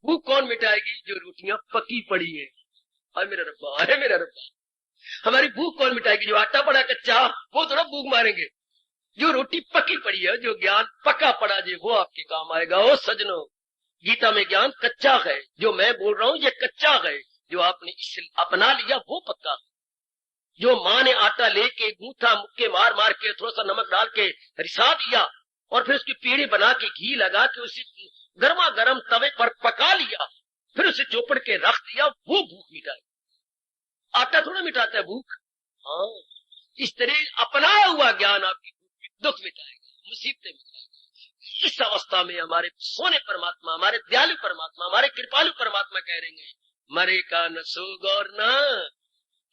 भूख कौन मिटाएगी? जो रोटियां पकी पड़ी है। अरे मेरा रब्बा, अरे मेरा रब्बा, हमारी भूख कौन मिटाएगी? जो आटा पड़ा कच्चा वो थोड़ा भूख मारेंगे, जो रोटी पकी पड़ी है, जो ज्ञान पका पड़ा जे वो आपके काम आएगा। ओ सजनों, गीता में ज्ञान कच्चा है, जो मैं बोल रहा हूं ये कच्चा है, जो आपने इसे अपना लिया वो पक्का है। जो माँ ने आटा लेके गूंथा मुक्के मार मार के थोड़ा सा नमक डाल के रिसा दिया और फिर उसके पेड़े बना के घी लगा के उसे गर्मा गर्म तवे पर पका लिया, फिर उसे चौपड़ के रख दिया, वो भूख मिटाए। आटा थोड़ा मिटाता है भूख। हाँ, इस तरह अपना हुआ ज्ञान आपकी दुख मिटाएगा, मुसीबतें मिटाएगा। इस अवस्था में हमारे सोने परमात्मा, हमारे दयालु परमात्मा, हमारे कृपालु परमात्मा कह रहे हैं, मरे का न सोग और न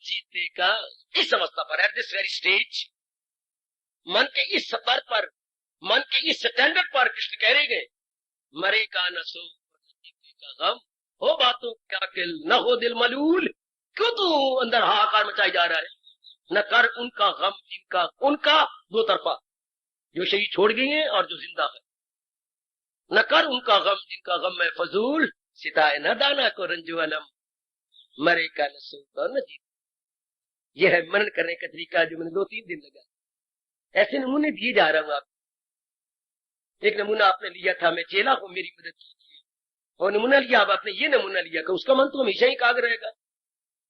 जीते का। इस अवस्था पर, एट दिस वेरी स्टेज, मन के इस स्तर पर, मन के इस स्टैंडर्ड पर कृष्ण कह रहे गए, मरे का न सोग और न जीते का गम, हो बातों क्या किल न हो दिल मलूल। क्यों तू अंदर हाहाकार मचाई जा रहा है? न कर उनका गम जिनका, उनका 2 तरफा, जो शरीर छोड़ गई है और जो जिंदा है। न कर उनका गम जिनका गम है फजूल, सिताए न दाना को रंजो अलम, मरे का न सोग और न जीते। यह है मनन करने का तरीका जो मैंने 2-3 दिन लगा। ऐसे नमूने दिए जा रहा हूं आपको। एक नमूना आपने लिया था, मैं चेला हूं मेरी मदद कीजिए, और नमूना लिया, अब आपने ये नमूना लिया कि उसका मन तो हमेशा ही एकाग्र रहेगा।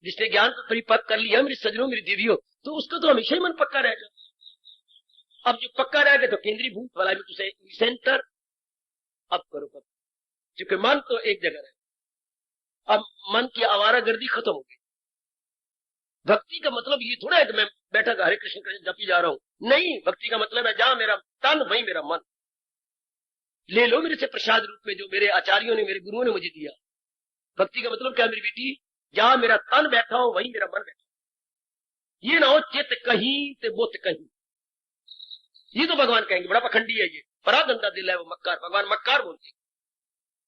जिसने ज्ञान को परिपक्व कर लिया मेरे सजनों, मेरी देवियों, तो उसका तो हमेशा ही मन पक्का रहेगा। अब जो पक्का रहेगा तो केंद्रीय भूत वाला में तुझे सेंटर अब करो पक्का, क्योंकि मन तो एक जगह रहे। अब मन की आवारागर्दी खत्म हो गई। भक्ति का मतलब ये थोड़ा है कि मैं बैठा हरे कृष्ण कृष्ण जपी जा रहा हूं, नहीं। भक्ति का मतलब है जहां मेरा तन वहीं मेरा मन। ले लो मेरे से प्रसाद रूप में जो मेरे आचार्यों ने, मेरे गुरुओं ने मुझे दिया। भक्ति का मतलब क्या मेरी बेटी? जहां मेरा तन बैठा हो वहीं मेरा मन बैठा हो। ये ना हो चित कहीं ते बुत कहीं। ये तो भगवान कहेंगे बड़ा पखंडी है, ये बड़ा गंदा दिल है, वो मक्कार। भगवान मक्कार बोलते,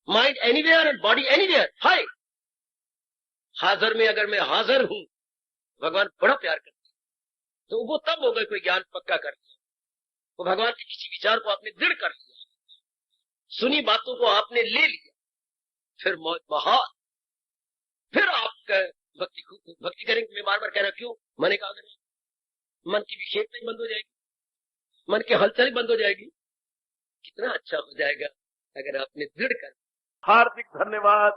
mind anywhere and body anywhere. हाय, हाजिर में अगर मैं हाजिर हूं, भगवान बड़ा प्यार करते। तो वो तब हो गए कोई ज्ञान पक्का कर दिया। वो भगवान के किसी विचार को आपने दृढ़ कर लिया, सुनी बातों को आपने ले लिया, फिर मौत बहार, फिर आप भक्ति करेंगे। मैं बार बार कह रहा क्यों? मन एकाग्र है, मन की विक्षेपता बंद हो जाएगी, मन की हलचल बंद हो जाएगी। कितना अच्छा हो जाएगा अगर आपने दृढ़ कर। हार्दिक धन्यवाद।